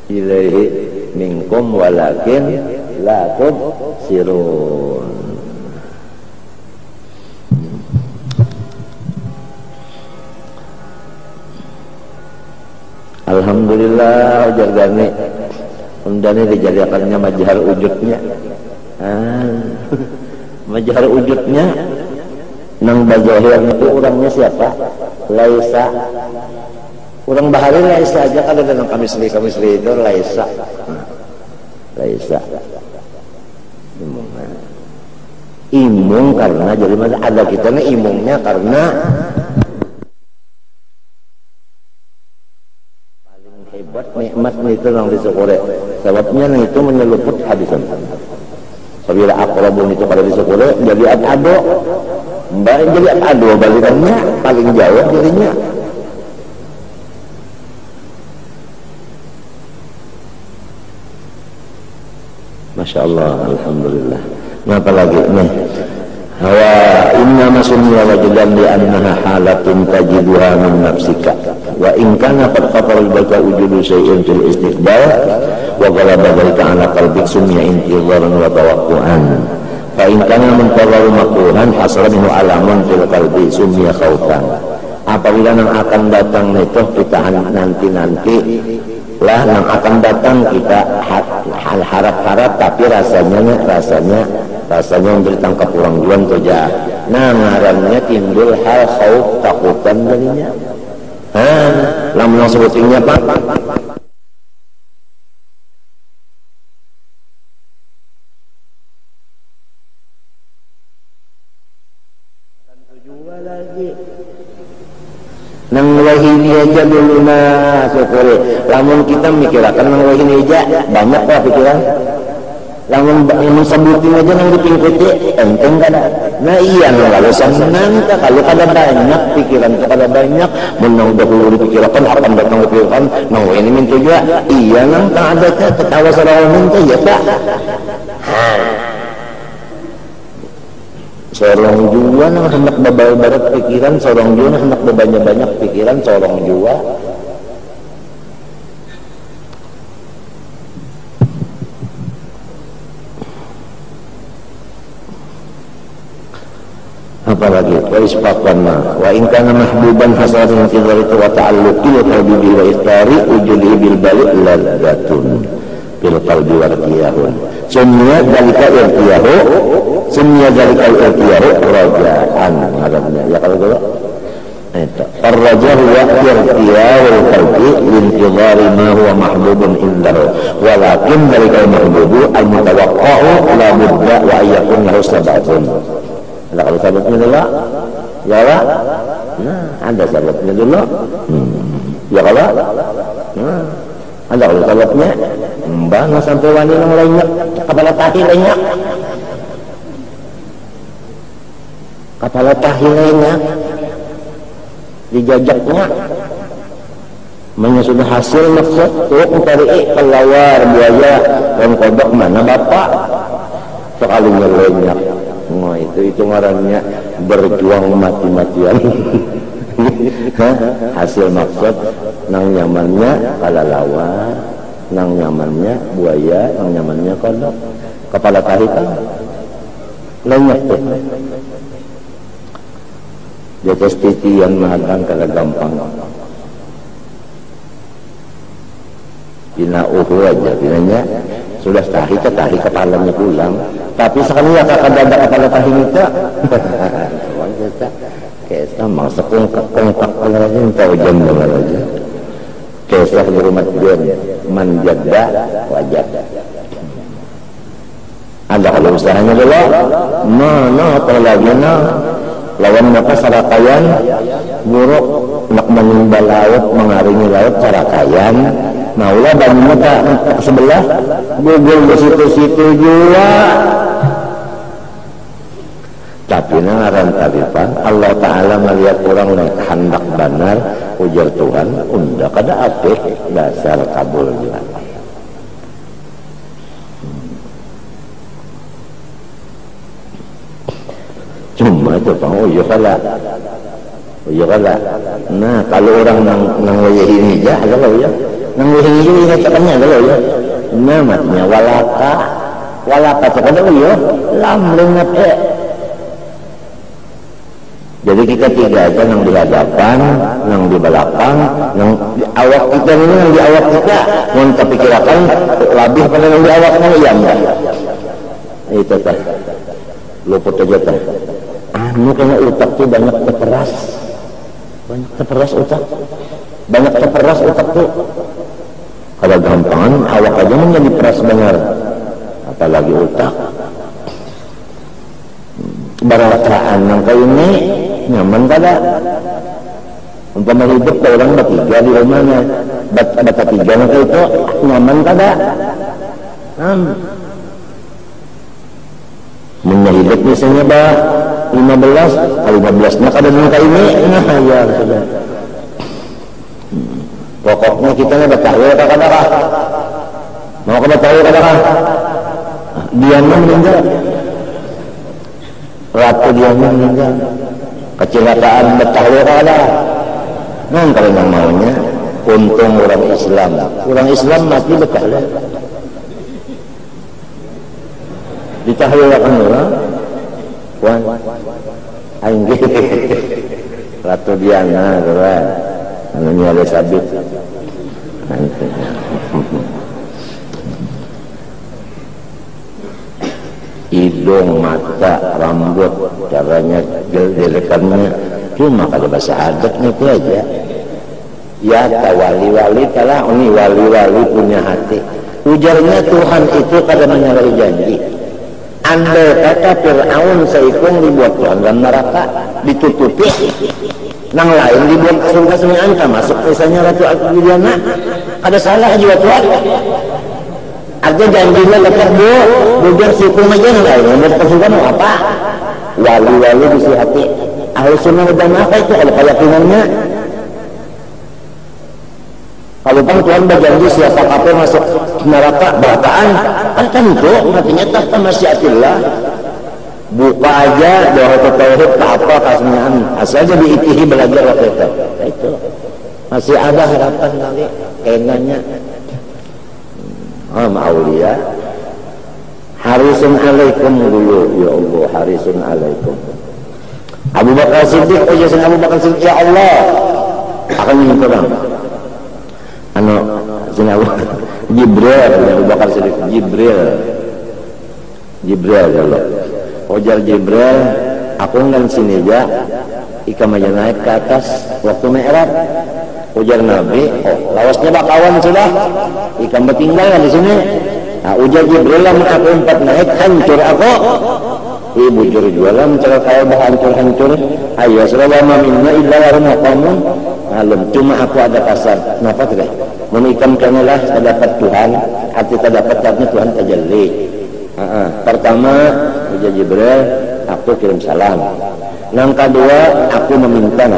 ilaihi minkum walakin la tubsirun. Alhamdulillah ujar gani undani dijadikannya majhar wujudnya. Majhar wujudnya nang bazahir itu orangnya siapa? Laisa. Orang bahari laisa aja kalau dalam kamisli itu laisa. Laisa. Imung karena jadi mana ada kita nih imungnya karena hebat nikmat itu yang disyukuri. Sebabnya itu menyeluput hadisan. Apabila aqrabun itu pada disyukuri jadi ado. Mbak jadi ado balikannya paling jauh jadinya. Masya Allah, alhamdulillah. Ngapa lagi nih? Wa inna masunniya wajidan li annaha halatun tajiduha min nafsika wa in kana qad khatara baka wujudu syai'in fil istiqbal wa ghalaba dhalika ala qalbik summiya intidharan wa tawaqqu'an fa in kana muntazaru makruhan hasara minhu alamun fil qalbi summiya khawfan. Apabila yang akan datang itu kita nanti lah yang akan datang kita harap-harap tapi rasanya memberi tangkap orang juan tu jah. Nah ngarannya timbul hal khauf takutan darinya. Lamun sebutingnya pak. Jual lagi. Nang wahini aja dulu nah syukuri. Lamun kita mikirkan nang wahini aja banyak lah pikiran. Lamun sebutin aja nang dipingkuti enteng kada. Nah iya kalau senang kalau kada banyak pikiran kada banyak menang dahulu dipikirkan akan datang dipikirkan nang ini minta juga iya nang tak ada ketawa sarang minta ya tak. Sorong juga nang hendak babal barat pikiran, sorong juga hendak banyak pikiran, sorong juga. Apalagi wa isfaqanna wa in kana mahbuban hasadan fi dzalika wa ta'alluqil qalbi wa istari ujuli bil bali ladzatun fil qalbi wartiyahun sumya dalika irtiyahu sumya dalika irtiyahu rajaan ngaranna ya kalau gitu itu ar-raja huwa irtiyahul qalbi lintidhari ma huwa mahbubun indahu walakin dalika mahbubu al-mutawaqqa'u la budda wa ayyakun lahu sabatun ada kalau sabatnya dulu ya lah nah ada sabatnya dulu ya kalau nah ada kalau sabatnya mbak sampai wani nang lenyap kepala tahi lenyap kepala tahi lenyap dijajaknya sudah hasil maksud tuh mencari kelawar buaya dan kodok mana bapak sekalinya lenyap itu ngarannya berjuang mati-matian hasil maksud nang nyamannya kalalawar nang nyamannya buaya nang nyamannya kodok kepala tahi kan lenyap tuh jatuh titian mahadang kada gampang bina aja binanya sudah tahi kepalanya pulang tapi sekali ya kada ada kepala tahi kita kayak sama sekongkak aja tahu jam aja kisah di rumah dia manjada wajah ada kalau usahanya dulu mana apalagi lawan apa sarakayan buruk nak menimba laut mengaringi laut sarakayan maulah bangunnya tak sebelah gugul di situ-situ juga tapi ngaran tarifan Allah Ta'ala melihat orang yang hendak benar ujar Tuhan unda kada apik dasar kabul juga cuma itu Bang oh iya kala nah kalau orang nang ini aja kalau ya nang ini ingatkannya kalau ya namanya walaka sekadar ya lam lengat jadi kita tiga aja nang di hadapan nang di belakang nang di awak kita ini nang di awak kita mau tapi kirakan lebih pada nang di awaknya ya enggak itu teh luput aja teh kayaknya utak tuh banyak terperas utak tuh kalau gampangan awak aja menjadi peras benar apalagi utak barataan yang kayak ini nyaman kada umpama hidup ke orang bertiga di rumahnya bata tiga yang kayak itu nyaman kada hidup misalnya 15 nah kada nangka ini nah ya sudah pokoknya kita nih bertahwil kadang-kadang mau ke bertahwil kadang-kadang Diana meninggal Ratu Diana meninggal kecelakaan bertahwil kadang-kadang nah kalau yang maunya untung orang Islam mati bertahwil ditahwilkan orang wan aing Ratu Diana kan namanya Elizabeth hidung, mata, rambut caranya gelekannya cuma kalau bahasa adatnya itu aja ya wali-wali telah ini wali-wali punya hati ujarnya Tuhan itu kada menyalahi janji andai kata Fir'aun seikung dibuat Tuhan dalam neraka ditutupi nang lain dibuat surga semuanya anta masuk misalnya Ratu Diana ada salah juga Tuhan artinya janjinya lepas bujar seikung aja nang lain yang berapa surga mau apa wali-wali bisi hati ahli sunnah dan apa itu kalau keyakinannya kalau bang Tuhan berjanji siapa kapal masuk neraka bataan kan tentu artinya tahta masyiatillah buka aja doa tauhid ke apa kasmian asal aja diitihi belajar waktu itu masih ada harapan kali kenanya aulia harisun alaikum dulu ya Allah harisun alaikum Abu Bakar Siddiq Abu Bakar Siddiq ya Allah akan minta bang Jibril, Abu Bakar Siddiq, Jibril kalau ujar Jibril, aku ngan sini aja ikam aja naik ke atas waktu Mi'raj. Ujar Nabi, oh lawasnya bakawan sudah ikam bertinggal di sini. Nah, ujar Jibril, lamun aku empat naik hancur aku. Ibu juri jualan mencari kaya hancur-hancur. Ayo selama minna illa warung maqamun malum. Cuma aku ada kasar. Kenapa tidak? Menikam kanulah terdapat Tuhan. Arti terdapatnya Tuhan tajalli. Pertama, ujar Jibril, aku kirim salam. Yang kedua, aku meminta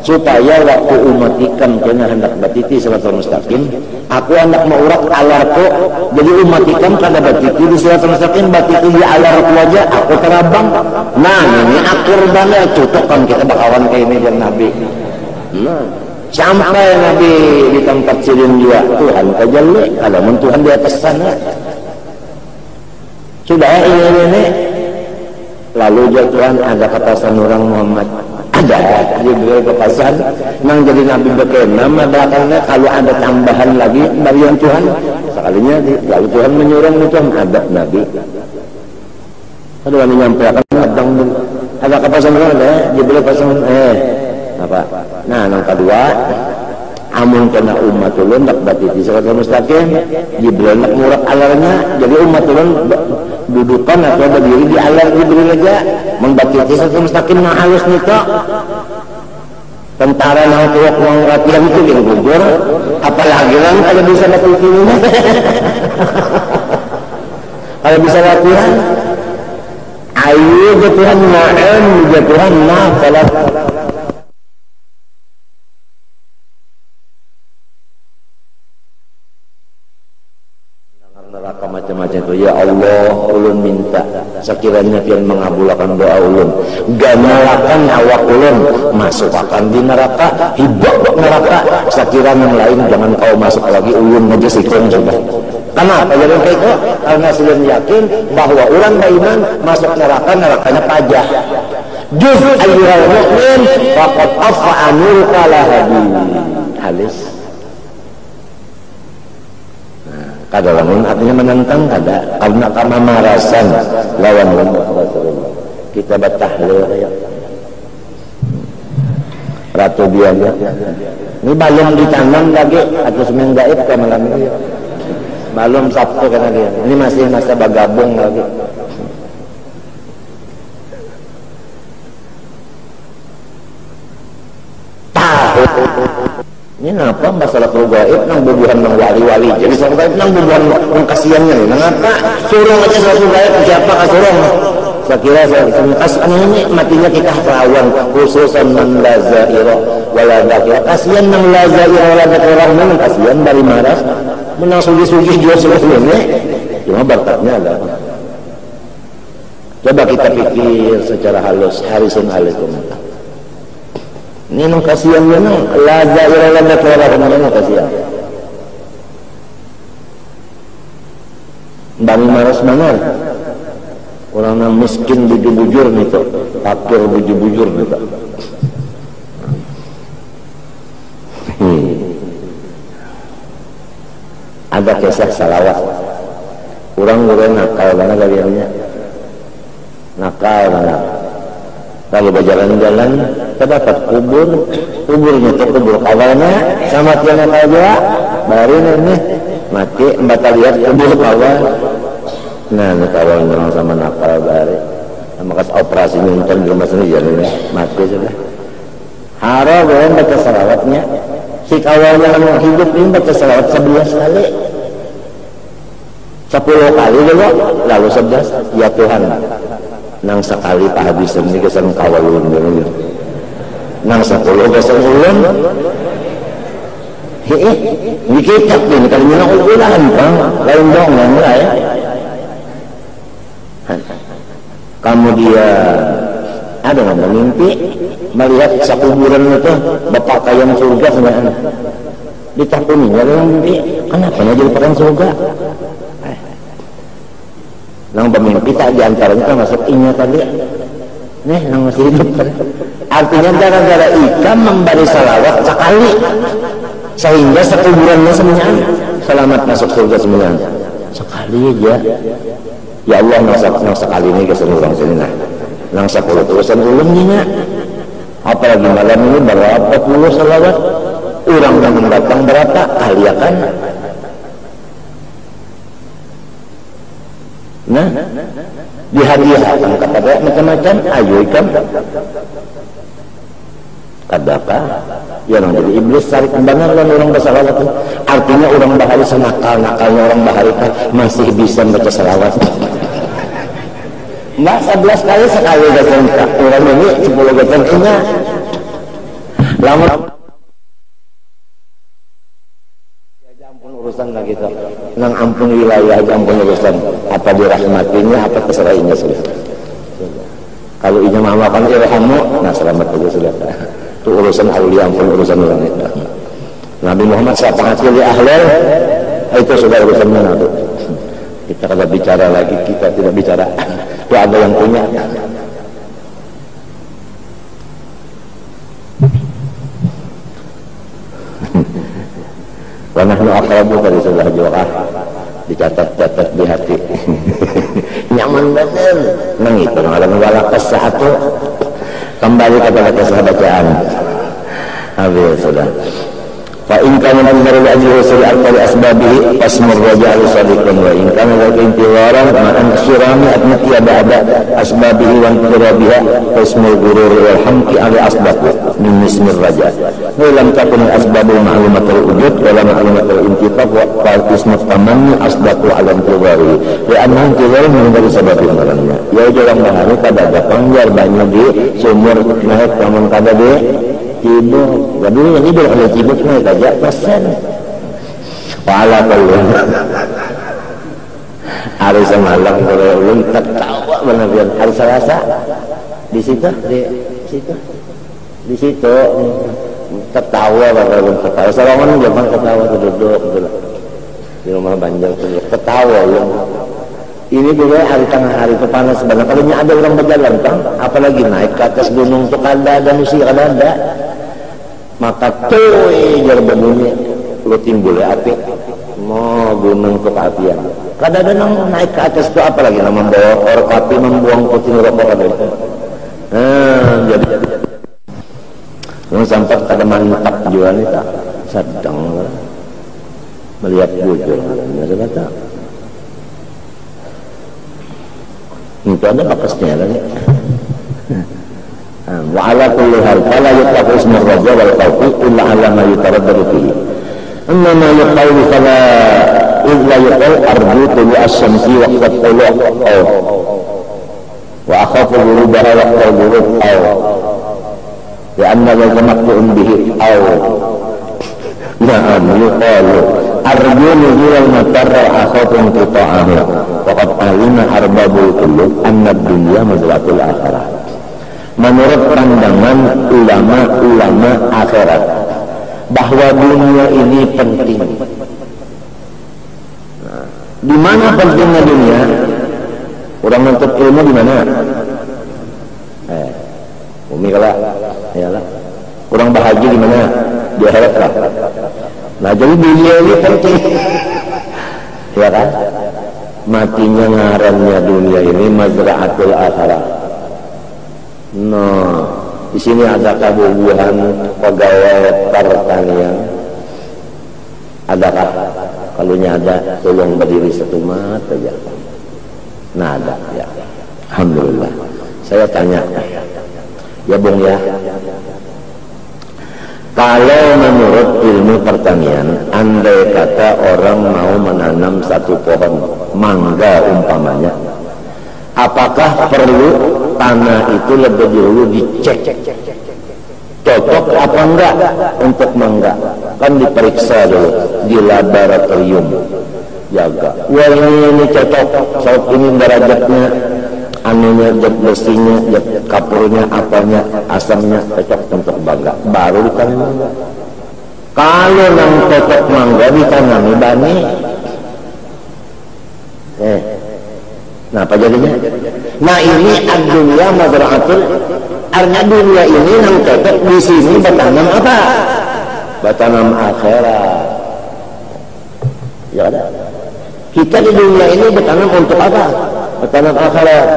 supaya waktu umat ikam kena hendak batiti siratal mustaqim, aku hendak maurak alarku. Jadi umat ikam kada batiti di siratal mustaqim, batiti di alarku aja aku terabang. Nah ini akur banget cocokkan kita bakawan kayak ini dan Nabi. Nah sampai Nabi di tempat sirin juga Tuhan tajalli. Kalau Tuhan di atas sana sudah ini lalu Tuhan ada kepasan orang Muhammad. Ada Jibril kepasan nang jadi Nabi berkenan belakangnya kalau ada tambahan lagi dari yang Tuhan sekalinya lalu Tuhan menyuruh itu ada Nabi. Aduh ini nyampaikan abang ada kepasan orang ada Jibril pasang apa. Nah yang kedua amun kena umat ulun tak bati di siratal mustaqim, Jibril nak murak alarnya, jadi umat ulun dudukan atau berdiri di alar Jibril aja membati di siratal mustaqim nah halus nito. Tentara nang tuak nang latihan itu yang gugur, apalagi kan kalau bisa latihan ini. Kalau bisa latihan, ayo jatuhan na'am, jatuhan na'falat. Neraka macam-macam itu. Ya Allah, ulun minta sekiranya Pian mengabulkan doa ulun, ganalakan awak ulun masukkan di neraka, hibak neraka, sekiranya yang lain jangan kau masuk lagi, ulun aja sikong sudah. Kenapa jadi kayak itu? Karena ulun yakin bahwa orang beriman masuk neraka, nerakanya pajah. Juz ayyuhal mu'min faqad afa'a nurka lahadi. Halis. Kada lamun artinya menentang kada karena kamamarasan lawan Rasulullah. Kita bertahlil ya. Ratu biaya. Ini belum ditanam lagi atau semen gaib ke malam ini. Belum Sabtu karena dia. Ini masih masa bergabung lagi. Ini apa masalah gaib nang bubuhan nang wali-wali. Jadi satu gaib nang bubuhan nang kasihannya nih. Mengapa suruh aja satu gaib siapa kasurung? Saya kira ini matinya kita perawan khususan man lazaira wala dzakira. Kasihan nang lazaira wala dzakira nang kasihan dari maras menang sugi-sugi jual seluruhnya. Cuma berkatnya ada. Coba kita pikir secara halus. Harisun alaikum. Ini nung kasihan nung laza iralanda keluar nung kasihan. Bani maras manar. Orang yang miskin bujur-bujur gitu, fakir bujur-bujur gitu. Ada kisah salawat. Orang nakal mana kaliannya? Nakal mana? Lalu berjalan-jalan terdapat kuburnya itu kubur kawannya sama tiana kawa baru nih mati mbak lihat kubur kawan. Nah ini kawan orang sama nakal baru maka operasi nonton di rumah sini jadi mati sudah. Haro boleh baca salawatnya si kawan yang hidup ini baca salawat 11 kali 10 kali dulu lalu 11 ya Tuhan nang sekali Pak Habis ini kesan kawalun dulu nang 10 kesan ulun ini kecap ini kali minang ulan lain dong yang mulai kamu dia ada nggak mimpi melihat sakuburan itu bapak kayang surga sebenarnya ditakuninya dalam mimpi kenapa jadi perang surga nang pemimpi tak diantaranya kan masuk inya tadi nih nang masih hidup artinya gara-gara ikam memberi salawat sekali sehingga sekuburannya semuanya selamat masuk surga sembilan. Sekali aja. Ya Allah nang sekali ini keseluruhan sini nah. Nang 10 urusan ulun nya. Apalagi malam ini berapa puluh salawat. Orang yang datang berapa kali ya kan? Nah, dihadiahkan kepada macam-macam ayo ikan kadaka yang jadi iblis cari kembangan dan orang bersalawat. Artinya orang bahari senakal-nakalnya orang bahari masih bisa baca salawat. Mbak 11 kali sekali gasan orang ini 10 gasan punya lama ampun urusan lah gitu nang ampun wilayah aja ampun urusan apa dirahmatinya apa keserahinya sudah. Kalau inya mamakan irhamu nah selamat aja sudah. Itu urusan aulia ampun urusan orang itu. Nabi Muhammad syafaat li ahlul itu sudah urusan mana tuh. Kita kalau bicara lagi kita tidak bicara itu ada yang punya. Wa nahnu aqrabu tadi sudah jawab dicatat-catat di hati. Nyaman benar. Nang itu ngaran walakas satu kembali kepada kisah bacaan. Habis sudah. Fa in kana min al-ajri usul al-qali asbabihi fasmur raja'u sadiqan wa in kana laka intiwaran ma'an surami admati ada asbabihi wa intirabiha fasmur gurur wal hamki ala asbabi min ismir raja wa lam takun asbabul ma'lumatul wujud wa lam ma'lumatul intifaq wa ismu tamanni asbatu ala intiwari wa anna intiwari min dari sababin malamnya ya jalan bahari kada datang biar banyak di sumur naik kamun kada di tidur, jadi yang tidur kalau tidur naik aja persen. Pala kalau hari semalam kalau ulun tertawa benar-benar hari Selasa di situ tertawa benar-benar tertawa. Salaman jangan ketawa duduk di rumah Banjar ketawa ulun. Ini juga hari tengah hari itu panas sebenarnya. Kalau ada orang berjalan kan, apalagi naik ke atas gunung itu kada ada musi kada ada. Maka tuh jar berbunyi lu timbul api mau gunung ke apian kadang-kadang naik ke atas itu apalagi nama membawa korek api membuang puting rokok ada jadi sampai kada mantap jual itu sedang melihat bujur ada kata itu ada bakasnya lagi wa ala kulli hal fala yutlaqu ismu ar-raja wal khawfi illa ala ma yutaraddadu fihi amma ma yuqalu fala illa yuqal arju tulu asy-syamsi waqta tulu' wa akhafu ghurubaha waqta ghurub li'anna dhalika maqtu'un bihi na'am yuqalu arju nuzul al-matar wa akhafu inqita'ahu wa qad alima arbabul qulub anna ad-dunya mazratul akhirah. Menurut pandangan ulama-ulama akhirat bahwa dunia ini penting. Nah, di mana pentingnya dunia? Orang menuntut ilmu di mana? Bumi kalah, ya lah. Orang bahagia di mana? Di akhirat lah. Nah, jadi dunia ini penting, ya kan? Matinya ngarannya dunia ini mazra'atul akhirah. Nah, di sini ada kebubuhan pegawai pertanian. Adakah? Kalau ada, tolong berdiri satu mat saja. Nah ada, ya. Alhamdulillah. Saya tanya, ya Bung ya. Kalau menurut ilmu pertanian, andai kata orang mau menanam satu pohon mangga umpamanya, apakah perlu tanah itu lebih dulu dicek cocok apa enggak untuk mangga? Kan diperiksa dulu di laboratorium, jaga wah ini cocok, saat ini derajatnya anunya, zat besinya, zat kapurnya, apanya, asamnya cocok untuk mangga, baru ditanam mangga. Kalau yang cocok mangga ditanami bani nah apa jadinya? Nah ini ad-dunya mazra'atul, artinya dunia ini yang cocok di sini bertanam apa? Bertanam akhirat. Ya ada. Kita di dunia ini bertanam untuk apa? Bertanam akhirat.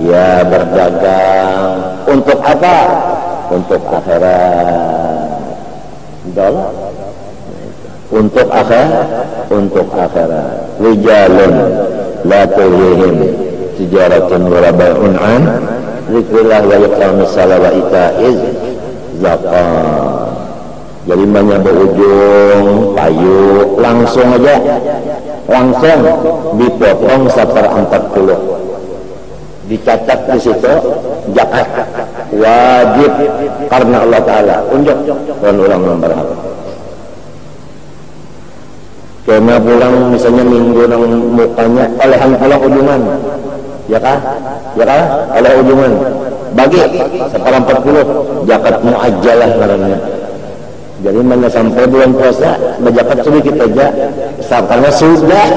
Ya berdagang untuk apa? Untuk akhirat. Dolar. Untuk akhirat. Untuk akhirat. Rijalun la tulhihim tijaratun wala bai'un an dzikrillah wa iqamis shalah wa ita'iz zakat. Jadi banyak berujung payu langsung aja, langsung dipotong 140, dicatat di situ zakat wajib karena Allah Taala. Unjuk dan ulang nomor apa? Karena pulang misalnya minggu nang mukanya olehan pulang ujungan, ya kah? Ya kah? Oleh ujungan bagi 140 zakat muajjalah namanya. Jadi mana sampai bulan puasa berzakat sedikit aja, karena sudah.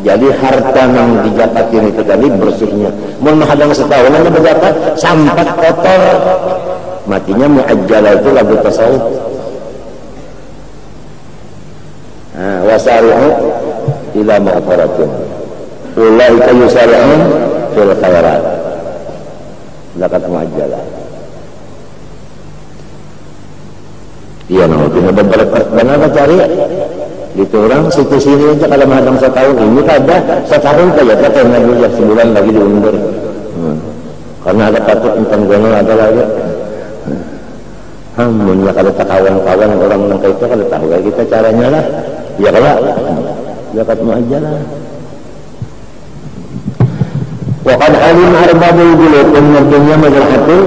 Jadi harta yang dijakatin itu tadi bersihnya. Mau menghadang setahun aja berzakat sampai kotor, matinya muajjalah itu lagu tasawuf. Wasari'u ila maghfiratin ulaika yusari'un fil khairat. Zakat muajjalah. Iya, no, benar benar cari itu orang situ sini aja kalau menghadang setahun ini ada setahun saja katanya dulu ya sebulan lagi diundur. Karena ada patut tentang gono ada lagi. Ya kalau tak kawan-kawan orang nangka itu kalau tahu kayak kita caranya lah. Ya kalau zakat muajjalah. Wa qad alim arbabul qulub anna dunya madrahatul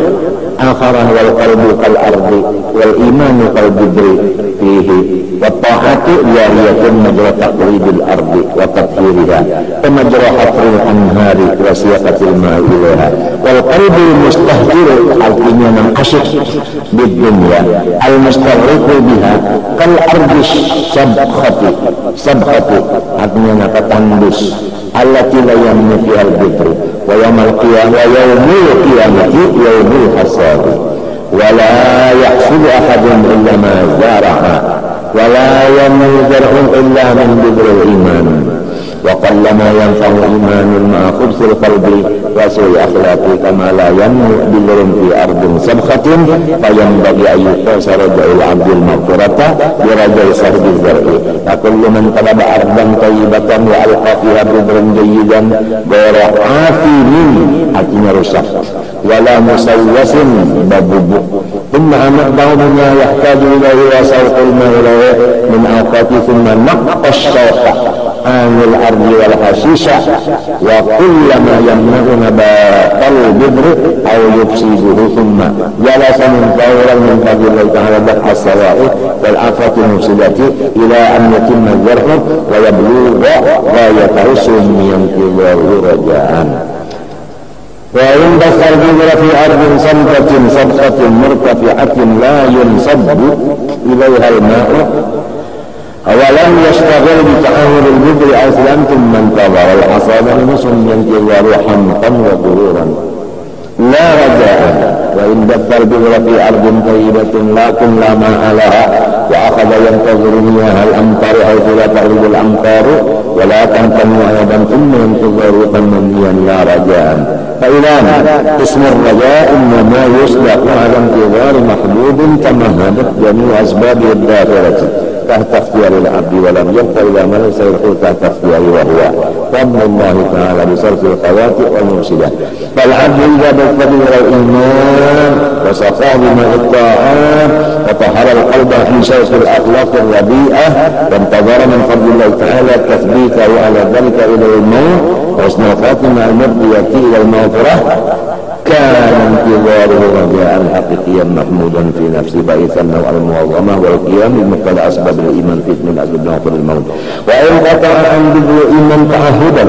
akhirah wal qalbu kal ardi wal imanu kal bidri fihi wa ta'atu jariyatun majra taqlidil ardi wa tathhiriha wa majra hafril anhari wa siyaqatil ma'i ilaiha wal qalbu mustahjiru artinya man asyik bid dunya al mustaghriqu biha kal ardi sabkhati artinya apa tandus allati la yamnu fiha al bidri wa yawmal qiyamah wa yawmul qiyamati yawmul hasad wa la yahsudu ahadun illa ma zara'a wa la yamnu zar'un illa min bidril iman wa qallama yanfa'u imanul ma'a khubsil qalbi wa su'i akhlaqi kama la yamnu bidrun fi ardin sabkhatin fayanbaghi ayyuqasara ja'il abdil maghfirata bi rajai sahbi zar'i wa kullu man talaba ardan tayyibatan wa alqa fiha bidran jayyidan ghayra afimin artinya rusak wala musawwasin babubuk thumma amadahu bima yahtaju ilaihi wa sawqul mawla'i min awqati thumma naqash shawqa anil ardi wal hasisha wa kullama yamna'u nabatal bidri aw yufsiduhu thumma jalasa min fawran min fadlillahi ta'ala ba'as sawa'i wal afati mufsidati ila an yatimma dharhu wa yablugha ghayatahu summiyan tidahu raja'an wa inda sarjira fi ardin samkatin sabkhatin murtafi'atin la yunsabbu ilaiha al-ma'u awalan yashtaghil bi ta'awul al-bidri aslan thumma intadhara al-hasada muslimin tidahu hamtan wa dururan la raja'an wa inda sarjira fi ardin tayyibatin lakin la ma'alaha wa akhadha yantazuru miyaha al-amtaru haythu la ta'ridu al-amtaru wa la tantamu ayadan thumma yantazuru tamaniyan la raja'an فإذا اسم الرجاء إنما يصدق على انتظار محبوب تمهدت جميع أسبابه الداخلة تحت اختيار العبد ولم يبق إلى ما ليس يدخل تحت اختياره وهو فضل الله تعالى بصرف الخواتئ والمفسدات فالعبد إذا بالفضل والإيمان وصفاه بماء الطاعات وطهر القلب من شوك الأخلاق الرديئة وانتظر من فضل الله تعالى تثبيته على ذلك إلى الموت وحسن الخاتمة المرضية إلى المغفرة كان انتظاره رجاء حقيقيا محمودا في نفس بائسا نوع المعظمة والقيام بمقتضى أسباب الإيمان في من أسباب نوع الموت وإن قطع عن بدء الإيمان تعهدا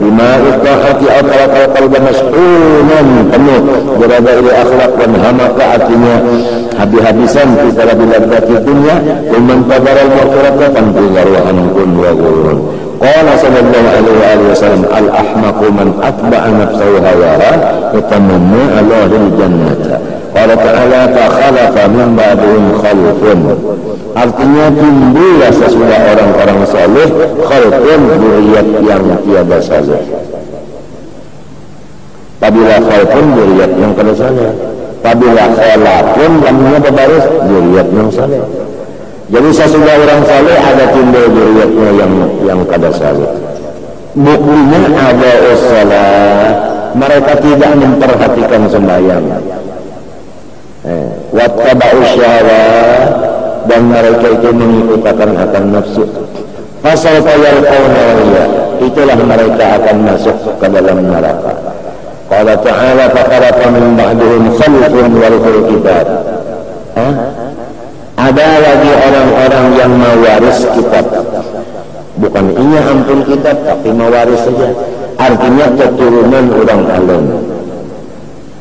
بما الطاعة أطلق القلب مسحونا penuh berada إلى أخلاق وانهمك artinya habis-habisan في طلب لذات الدنيا ومن انتظر المغفرة فانتظره عنكم وغرور قال صلى الله عليه وآله وسلم الأحمق من أتبع نفسه هواها يتمنى على الجنة Qala ta'ala fakhalafa min ba'dihim khalfun. Artinya timbullah sesudah orang-orang saleh khalfun, dzurriyyat yang tiada saleh. Apabila khalfun dzurriyyat yang kada saleh. Apabila khalafun namanya berbaris dzurriyyat yang saleh. Jadi sesudah orang saleh ada timbul dzurriyyatnya yang kada saleh. Buktinya ada salat, mereka tidak memperhatikan sembahyang. Wattaba'u syahwat, dan mereka itu mengikutkan akan nafsu. Fasawfa yalqawna ghayya, itulah mereka akan masuk ke dalam neraka. Qala ta'ala fakhalafa min ba'dihim khalfun warithul kitab. Ada lagi orang-orang yang mewaris kitab. Bukan iya ampun kitab, tapi mewaris saja. Artinya keturunan orang alim.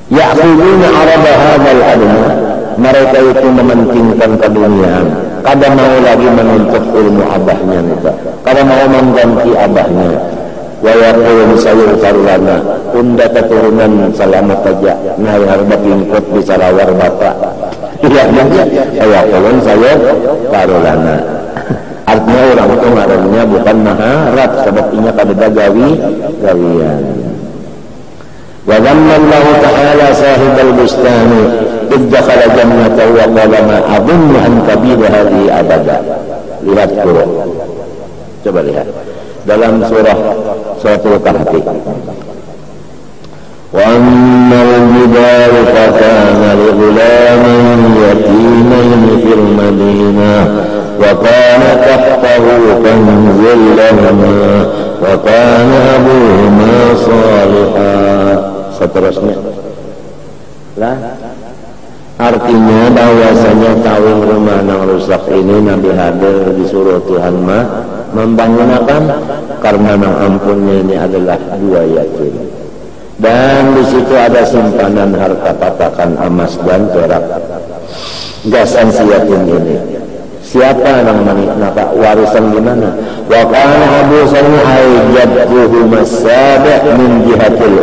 Ya'khuduna 'arada hadzal adna, mereka itu mementingkan keduniaan. Kada mau lagi menuntut ilmu abahnya itu. Kada mau mengganti abahnya. Wa yaqulu sayughfaru lana, unda keturunan selamat saja. Nah, harba pingkut bisa lawar bapak. Iya saja. Ya qulun sayughfaru lana. Artinya orang itu ngarannya bukan maharap, sebabnya kada gawian. Wa dhammallahu ta'ala sahibal bustani iddakhala jannatahu wa qala ma adunnu an kabida hadhihi abada. Lihat dulu. Coba lihat dalam suratul Kahfi. Wa ammal jibalu fakana li ghulamin yatimain fil madinah wa kana tahtahu kanzun lahuma wa kana abuhuma salihah. Seterusnya lah, artinya bahwasanya tahun rumah yang rusak ini Nabi hadir disuruh Tuhan membangunkan karena nang ampunnya ini adalah dua yatim, dan di situ ada simpanan harta patakan emas dan perak. Gasan si yatim ini siapa yang menikmati warisan di mana? Wa kana abu sani aijabtuhu masabah min jihatil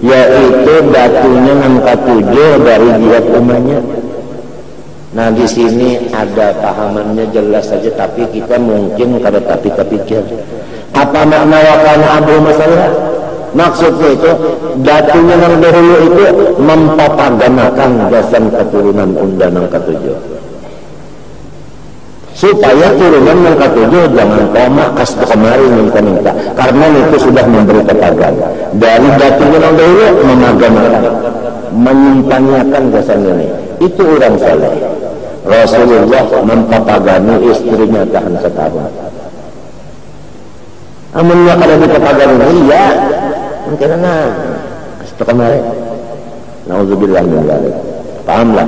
yaitu datunya angka 7 dari jihad umahnya. Nah di sini ada pahamannya jelas saja, tapi kita mungkin kada tapi pikir apa makna wa kana abu masalah. Maksudnya itu datunya yang dahulu itu mempapaganakan gasan keturunan undan angka 7, supaya turunan yang ketujuh jangan koma kas kemari minta, karena itu sudah memberi ketagan dari datunya yang dahulu memaganakan, menyimpanyakan gasan ini. Itu orang saleh. Rasulullah mempapagani istrinya tahan setahun. Amunnya kada dipapagani iya mungkin kas kemari. Nauzubillah min dzalik. Pahamlah?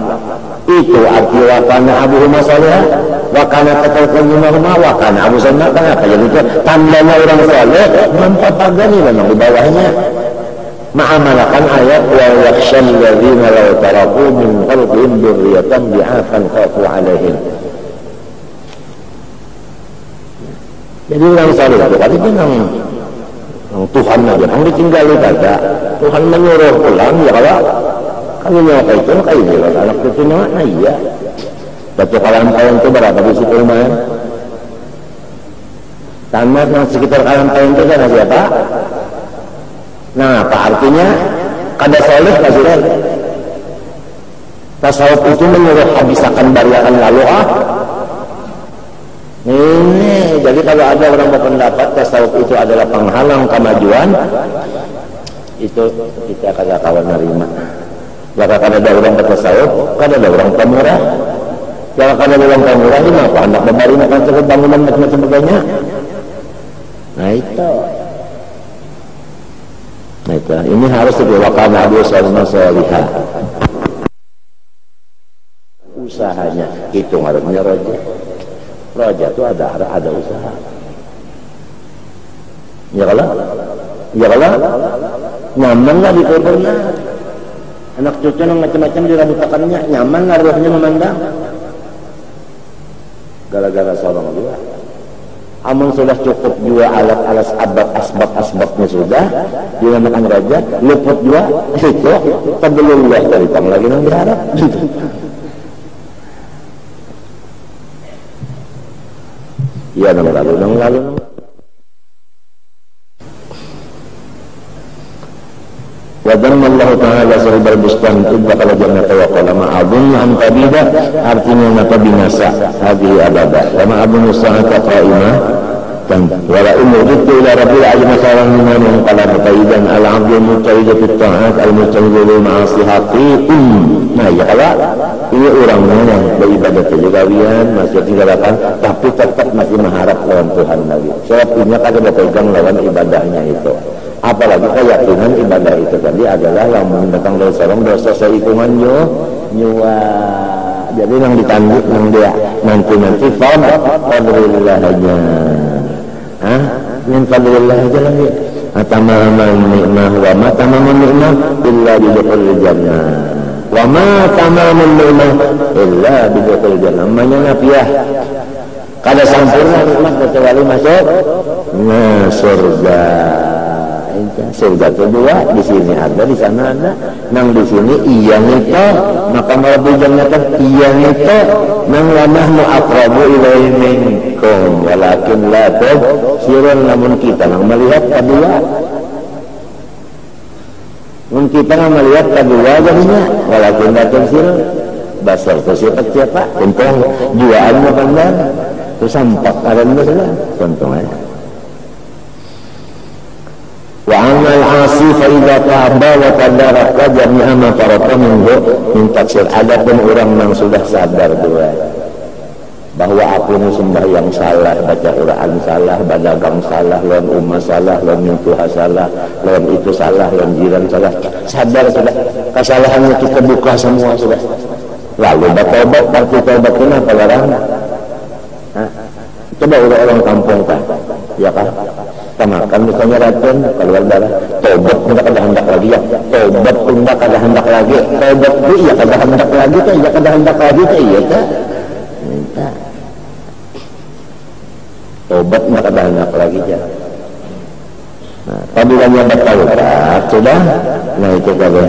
Itu arti wakana abu masalah, wakana ketelkan rumah, wakana abu sana. Kenapa? Jadi itu tandanya orang saleh mempapagani memang di bawahnya. Ma'amalakan ayat wa yakhshal ladzina law taraku min khalfihim dzurriyyatan bi'afan khafu 'alaihim. Jadi orang saleh itu tadi memang Tuhan aja yang ditinggali pada Tuhan menyuruh pulang ya kalau nyawa itu kayak gila anak itu nyawa, nah iya batu kalam-kalam itu berapa di situ lumayan tamat yang sekitar kalam-kalam itu kan siapa? Nah apa artinya? Kada soleh kasihan. Tasawuf itu menyuruh habisakan bariakan lalu ini jadi kalau ada orang berpendapat tasawuf itu adalah penghalang kemajuan, itu kita kada kawan nerima. Jika kada ada orang bertasawuf, kada ada orang pemurah. Jika kada ada orang pemurah, ini apa? Anak membari makan sebut bangunan macam sebagainya. Nah itu. Ini harus dibawakan Abu Salman Salihah. Usahanya itu harusnya roja. Roja itu ada usaha. Ya kalau nyaman lah di kuburnya. Anak cucu yang macam-macam dirabutakannya, nyaman lah rohnya memandang. Gara-gara solong dia. Amun sudah cukup juga alat-alat asbab-asbabnya sudah dinamakan raja, luput juga itu tabulullah dari tang lagi nang diharap gitu. Ya nang lalu. Wa dhamma Allah Ta'ala sahibal bustan idza qala jannata wa qala ma'adun an tabida, artinya mata binasa hadhihi abada wa ma'adun sa'ata qa'imah dan wala umuditu ila rabbil alamin salam liman yang qala faidan al-'abdu mutawid fi ta'at al-mutawid lil ma'asi haqiqun. Nah ya kalau ini orangnya yang beribadah kegawian masih tinggalkan tapi tetap masih mengharap lawan Tuhan lagi. Sebab punya kada berpegang lawan ibadahnya itu. Apalagi keyakinan ibadah itu tadi adalah lamun datang dari seorang dosa sehitungan nyua. Jadi yang ditanduk yang dia nanti fadlillah aja. Min fadlillah aja lagi. Atamaman nikmah wa ma tamaman nikmah illa bidukhul jannah. Wa ma tamaman nikmah illa bidukhul jannah. Namanya nafiah. Kada sempurna nikmat kecuali masuk surga. Surga kedua di sini ada, di sana ada. Nang di sini iya nito, maka Rabbi jannatan iya nito. Nang nahnu aqrabu ilaihi minkum walakin la tubsirun, namun kita nang melihat kedua. Mun kita nang melihat kedua jadinya walakin la tubsirun. Basar itu siapa? Tentang juaan benar. Itu sampak karena sudah contohnya. Wa amal asi fa idza taba wa tadaraka jami'a ma farata min taksir. Adapun orang yang sudah sadar dua bahwa aku ini sembahyang salah, baca Quran salah, badagang salah, lawan umat salah, lawan mintuha salah, lawan itu salah, lawan jiran salah, sadar sudah kesalahannya kita buka semua sudah. Lalu bertobat, berarti tobat kenapa larang? Coba orang kampung kan, ya kan? Kita makan misalnya racun, keluar darah, tobat tidak ada hendak lagi ya, tobat tidak ada hendak lagi, tobat itu iya kada hendak lagi kan, iya kada hendak lagi kan, iya kan? Minta tobat tidak ada hendak lagi ya. Nah, apabila bertaubat sudah, nah itu kada.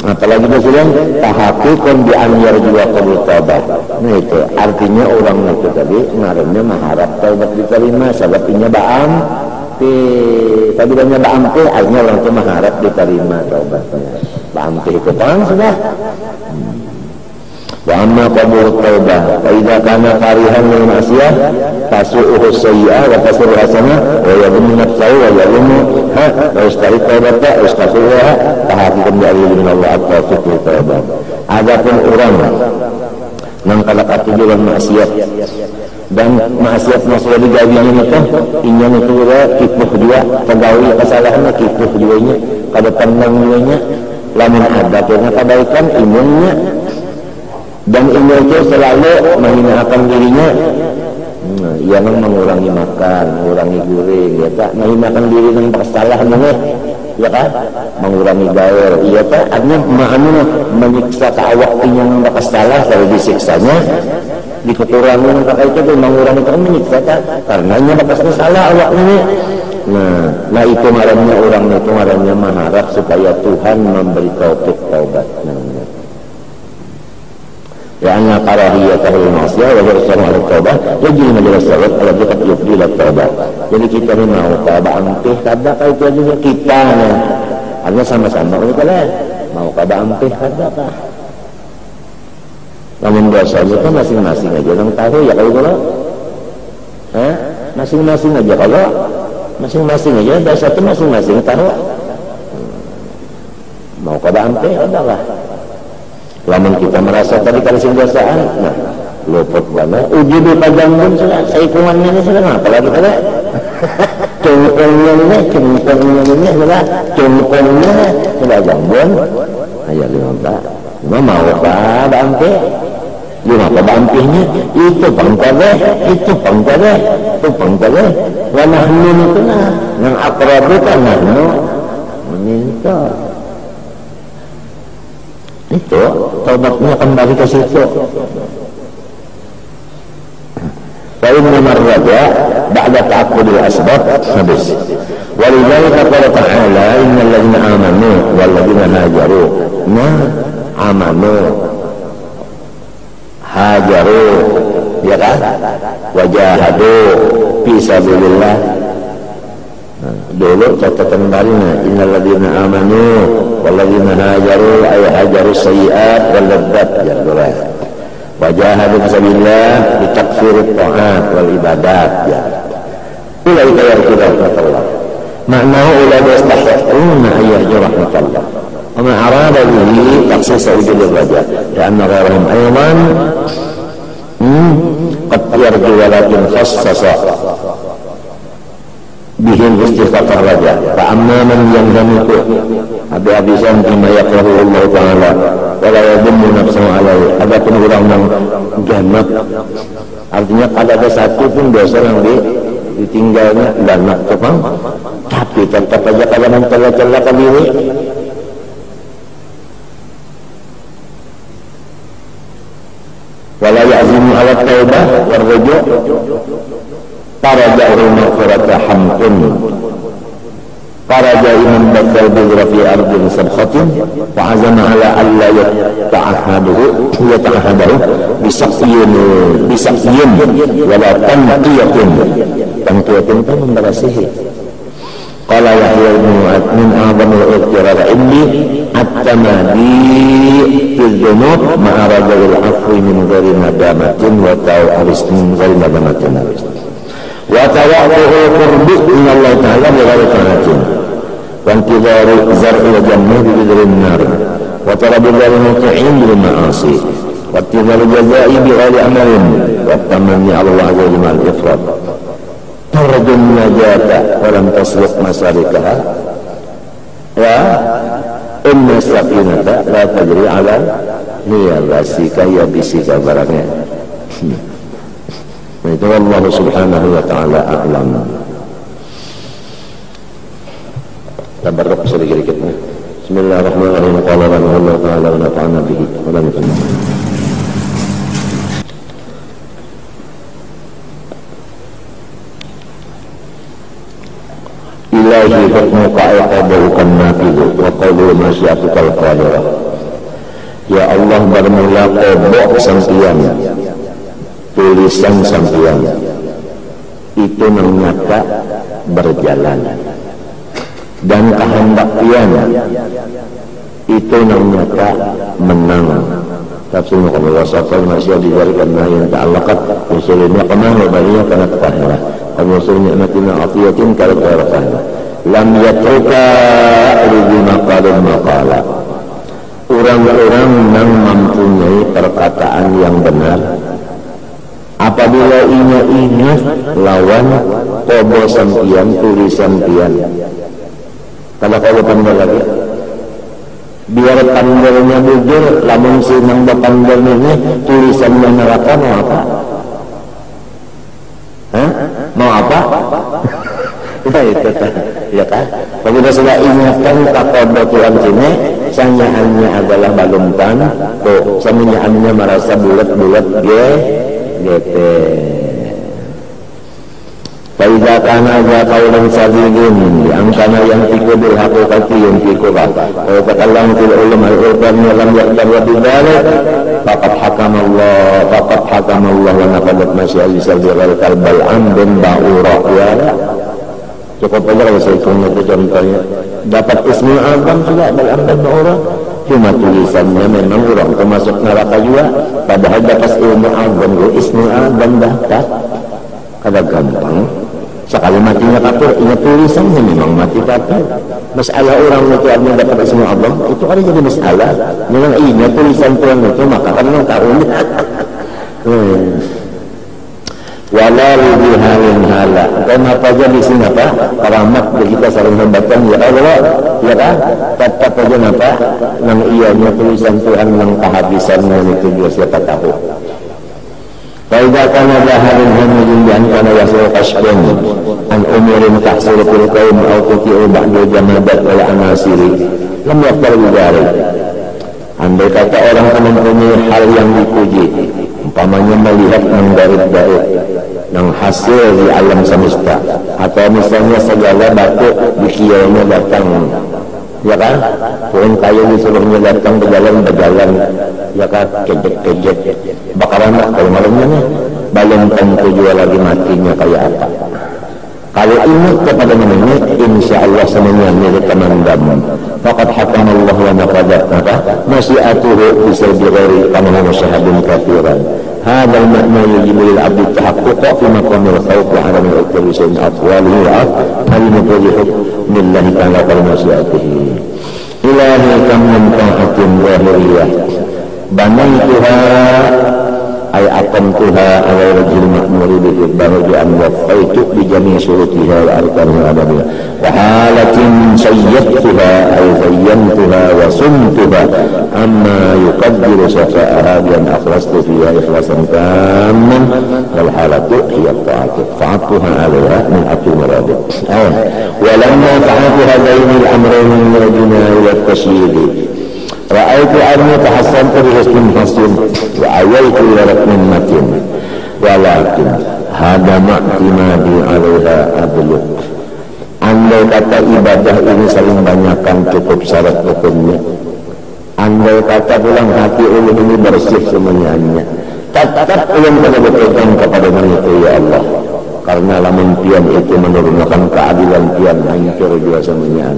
Apalagi presiden tahakukun di anyar juga kabul taubat. Nah itu artinya orang itu tadi ngarannya mengharap taubat diterima, sebabnya baam tadi banyak baam akhirnya orang itu mengharap diterima taubatnya. Baam itu kan sudah. Wa amma qabul taubah fa idza kana farihan min ma'siyah tasu'uhu sayyi'ah wa tasuru hasanah wa yadhmu nafsahu wa yadhmu wa yastari taubata istaghfirullah tahaqqan dari Allah at-taufiq li taubah. Adapun orang nang kalakati dengan maksiat dan maksiatnya sudah digawinya itu inya itu kipuh juga pegawai kesalahannya kipuh juga kada pandang juga lamun ada kena kebaikan imunnya dan ini itu selalu menghinakan dirinya. Ia mengurangi makan, mengurangi guring, ya tak, menghinakan diri dengan kesalahan ya kan, mengurangi gaul, iya tak, artinya menyiksa ke awaknya yang berkesalah, kalau disiksanya dikurangi maka itu mengurangi itu menyiksa tak, karena nya berkesalah awaknya. Nah itu marahnya orang itu marahnya mengharap supaya Tuhan memberi taufik taubat. Ya anna karahiyatahul ma'siyah wa hirsan 'ala taubah yajri majalis salat ala diqat yufdi ila taubah. Jadi kita ni mau kabaan teh kada ka itu aja kita nih. Artinya sama-sama kita lah mau kabaan teh kada ka. Namun dosanya kan masing-masing aja yang tahu ya kalau masing-masing aja kalau masing-masing aja dosa itu masing-masing tahu. Mau kabaan teh ada lah. Lamun kita merasa tadi kalau dosaan, nah luput mana? Uji di pajanggun sudah, seikungannya ini sudah, apalagi kada? Cungkungnya sudah, cungkungnya sudah janggun. Ayah lima mau apa bangke? Lima apa bangkenya? Itu bangkade, itu bangkade, itu bangkade. Wanahnu itu nah, yang akrabu kan nahnu meminta. Itu taubatnya kembali ke situ. fa inna marraja ba'da ta'aqqudil asbab habis. Walidzalika qala ta'ala innal ladzina amanu wal ladzina hajaru amanu hajaru ya kan wajahadu fi sabilillah. Dulu catatan barunya innal ladzina amanu wal ladzina hajaru ay hajaru sayyi'at wal laddat ya Allah wajahadu fi sabilillah bi takfirit ta'at wal ibadat ya ulaika yarjuna rahmatullah ma'nahu ulaika yastahiquna ay yarjuna rahmatullah wa ma arada bihi takhsis wujud raja lianna ghairahum ayman qad yarju walakin khassasa bihim istighfar raja fa amma man yanzamuku habis-habisan bima yakrahu Allah Ta'ala wala yadummu nafsahu alaihi. Adapun orang yang ganap artinya kalau ada satu pun dosa yang ditinggalnya ganap tepang tapi tetap aja kalau mencela-cela ke diri wala ya'zimu ala taubah warruju' Faraja maghfirata hamdun Faraja imam bakal bidra fi ardin sabkhatin fa'azama ala alla yata'ahadahu bisaqyin wala tanqiyatun itu memberasihi. Qala Yahya ibn Mu'ad min a'zamil iqtirar indi at-tamadi fil dhunub ma'a rajul afwi min ghairi nadamatin wa ta'aris min ghairi nadamatin wa tawaquhu qurbi min Allah Ta'ala bi ghairi ta'atin wa intidaru zar'i wa jannah bi dhilin nar wa talabu dhilin muti'in bil ma'asi wa intidaru jazai bi ghairi amalin wa tamanni ala Allah azza wa jalla al-ifrad tarjun najata wa lam tasluk masalikaha wa inna safinata la tajri ala hiya basika ya bisika barangnya. Itu Allah subhanahu wa ta'ala a'lam. Tabarruk sedikit-sedikit. Bismillahirrahmanirrahim. Qala Allah ta'ala wa nafa'ana bihi wa lam yakun. Ilahi hukmuka iqabukan nafidu wa qawlu masyiatukal qadirah. Ya Allah bermula qobok sampian tulisan sampian itu menyata berjalan dan kehendak pian itu menyata menang. Tafsir kalau wasafal masih dijadikan yang ta'allaqat usulnya kemana barinya karena ketahuan usul nikmatina afiyatin kalau ketahuan lam yatruka libi maqalun maqala. Orang-orang yang mempunyai perkataan yang benar apabila ingat lawan kobo sampian tulisan pian kalau panggil lagi biar panggilnya bujur lamun sinang bapanggil ini tulisannya neraka mau apa? Mau apa? Itu ya kan? Apabila sudah ingatkan takodo Tuhan sini sanyaannya adalah balumpan tuh sanyaannya merasa bulat-bulat gitu. Faiza kana za qaulan sadidin yang kana yang tiku bil haqiqati yang tiku wa takallam fil ulum al-urban lam yaqdar wa bidzalik faqad hakama Allah wa naqadat masyaalih sabiral kalbal ambun ba'ura ya. Cukup aja kalau saya punya itu contohnya dapat ismul azam juga bal-ambun ba'ura cuma tulisannya memang orang termasuk neraka juga padahal dapat ilmu azam ismul azam dapat kada gampang sekali matinya kafir ingat tulisannya memang mati kafir. Masalah orang itu artinya dapat ismul azam itu ada jadi masalah memang ingat tulisan Tuhan itu maka kan tahunya wala bihalin hala dan apa aja di sini apa keramat kita saling membaca ya Allah ya kan tetap aja apa nang ianya tulisan Tuhan nang kehabisannya itu dia siapa tahu. Faiza kana zaharin hamilin bi an kana yasul qashbun an umurin tahsul fil qaum aw tuqi'u ba'du jamadat wal anasiri lam yaqtar bidari. Andai kata orang mempunyai hal yang dipuji umpamanya melihat yang baik-baik yang hasil di alam semesta, atau misalnya segala batu di kiainya datang, ya kan, pohon kayu disuruhnya datang berjalan, ya kan, kejek bakaran kalau malamnya nih, belum tentu juga lagi matinya kayak apa. Kalau ingat kepada ini, insya Allah semuanya milik temandam. Fakat hakam Allah wa naqadat masyiatuhu bisa digari kama masyahadun kathiran. هذا المعنى يجب للعبد التحقق في مقام الخوف وعدم التلبيس من أطواله المفيد حكم الله تعالى ومشيئته. إلهي كم من طاعة ظاهرية بنيتها أي أقمتها على وجه المأمور بالبرج أن وفيت بجميع شروطها وأركانها الأدبية وحالة سيدتها أي زينتها وصمتها أما يقدر صفاءها بأن أخلصت فيها إخلاصا تاما والحالة هي الطاعة فعطتها عليها من أطول مرابط ولما فعلت هذين الأمرين من الجناء إلى التشييد رأيت أني تحسنت بحسن حسن وأولت إلى ركن متن ولكن هذا اعتمادي عليها أبلغ. Andai kata ibadah ini saling banyakkan cukup syarat hukumnya, andai kata pulang hati ulun ini bersih semuanya, tetap ulun pada berpegang kepada itu ya Allah, karena lamun pian itu menurunkan keadilan pian hancur juga semuanya.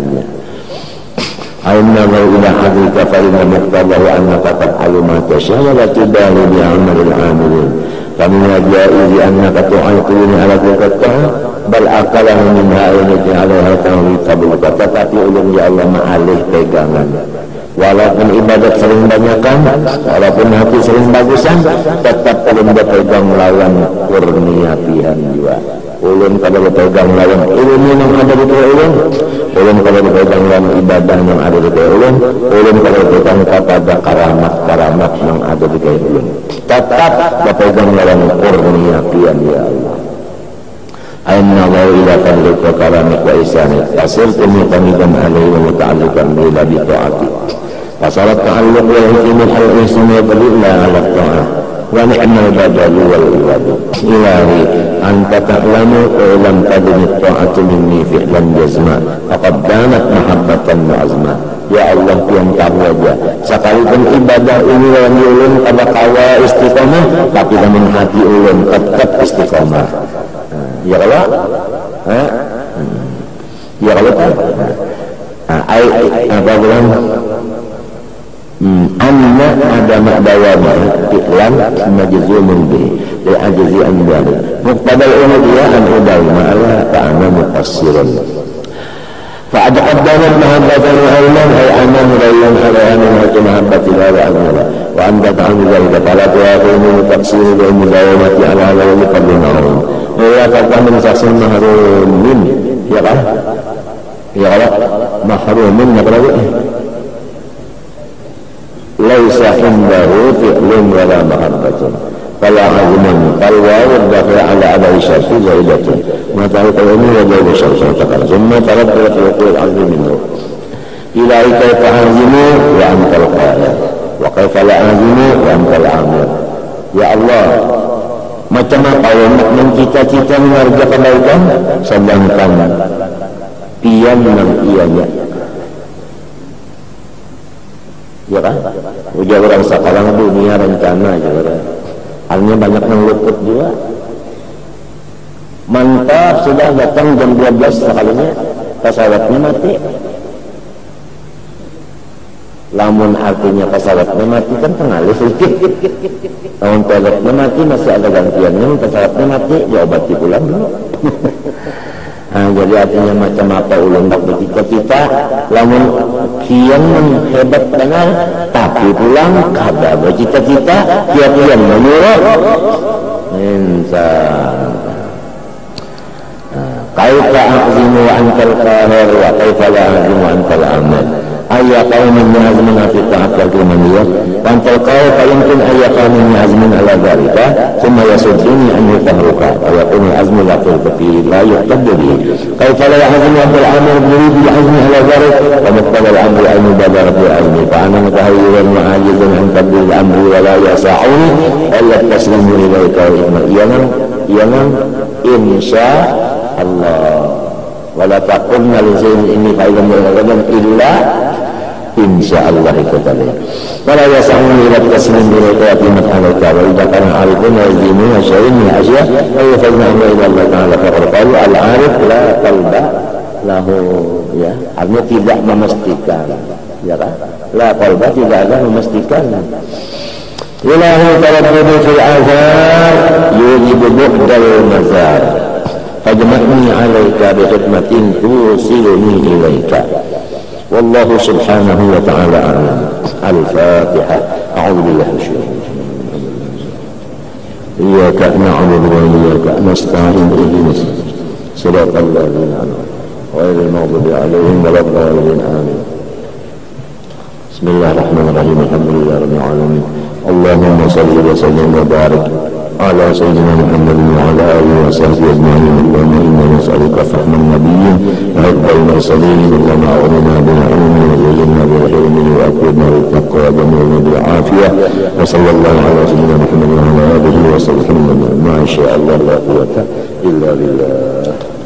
Aina ila hadika fa inna muqtadahu annaka taf'alu ma tasha' wa la tubalu bi 'amalil 'amilin famin al-ja'izi annaka tu'aqini 'ala tilka bal aqalan minha ayati 'alaiha tawfiqabuka. Tetapi ulun ya Allah ma'alih pegangan, walaupun ibadat sering banyakan, walaupun hati sering bagusan, tetap ulun berpegang lawan kurnia pihan juga. Ulun kalau berpegang lawan ilmu yang ada di ulun, ulun kalau berpegang lawan ibadah yang ada di ulun, ulun kalau berpegang kepada karamat yang ada di ulun, tetap berpegang lawan kurnia pian ya Allah. Aina wa ila fadlika wa karamik wa ihsanik asirtu muqamidan alaihi wa muta'alliqan bila bi ta'ati fasarat ta'alluq wa hikmul al-ihsan wa dalila ala ta'ah wa ni'mal badal wal ibad. Ilahi anta ta'lamu wa lam tadni ta'atu minni fi'lan jazma faqad danat mahabbatan wa azma. Ya Allah yang tahu aja, sekalipun ibadah ini dalam ulun pada kawa istiqomah, tapi dalam hati ulun tetap istiqomah. Ya Allah, ya Allah kan? Apa bilang? Anna ada makdawama iklan majzumun bihi li'ajzi an dhalik muqtadal umudiyah an udawma ala ta'ana muqassiran fa'adqaddamat mahabbatan wa ilman ay anna murayyan alaiha min hati mahabbati la wa'admala wa anta ta'amu dhalika fala tu'aqimu taqsiru bi mudawamati ala ala wa muqaddinahum wa kata min saksin mahrumin ya kan? Ya kan? Mahrumin ya kan? Laisa indahu fi'lun wala mahabbatun fala azman fal wa'ud dafa ala adai syarti zaidatun mata al-qalmi wa jawab syarti takar summa tarat wa tuqul azmi minhu ilahi kaifa azimu wa antal qahir wa kaifa la azimu wa antal amir. Ya Allah, macam apa yang cita-cita mengerja kebaikan sedangkan pian dan ianya, ya kan? Ujar orang sekarang dunia rencana aja kan. Artinya banyak yang luput juga. Mantap sudah datang jam 12 sekalinya pesawatnya mati. Lamun artinya pesawatnya mati kan pengalih sedikit. Lamun pesawatnya mati masih ada gantiannya, pesawatnya mati ya obati pulang dulu. Nah, jadi artinya macam apa ulun tak bercita-cita lamun kian hebat dengan tapi pulang kada bercita-cita kian menyuruh insan. Kaifa azimu wa antal qahir wa kaifa la azimu antal amal ayya qaumin yazmuna fi ta'atul imaniyah wa antal qahir fa yumkin ayya qaumin yazmuna ala dhalika thumma yasudduni an yutahruka wa yakunu azmu la tulqi la yuqaddu bihi kaifa la yazmu antal amal yurid bil azmi ala dhalik wa muqtada al amri ay mubadara bil azmi fa ana mutahayyirun wa ajizun an tabdil amri wa la yasa'uni illa taslimu ilayka wa iyanan yang insya Allah. Wala taqulna li shay'in inni fa'ilun illa insya Allah itu tadi. Wala yas'aluni ila taslim bi qiyamati alaika wa idza kana arifuna yazimuna syai'in min asya wa yafadna ila Allah ta'ala faqad qalu al-arif la qalba lahu, ya, artinya tidak memastikan, ya kan? La qalba tidak ada memastikan. Ilahu tarabbudi fil azhar yujibu bu'dal mazar fajma'ni alaika bi khidmatin tusiluni ilaika. والله سبحانه وتعالى أعلم. الفاتحة. أعوذ بالله من الشيطان الرجيم. إياك نعبد وإياك نستعين اهدنا صراط الذين أنعمت غير المغضوب عليهم ولا الضالين آمين. بسم الله الرحمن الرحيم. الحمد لله رب العالمين. اللهم صل وسلم وبارك على سيدنا محمد وعلى آله وصحبه أجمعين. اللهم إنا نسألك فهم النبيين وحب المرسلين. اللهم أغننا بالعلم وزينا بالعلم وأكرمنا بالتقوى وجمعنا بالعافية. وصلى الله على سيدنا محمد وعلى آله وصحبه ما شاء الله لا قوة إلا بالله.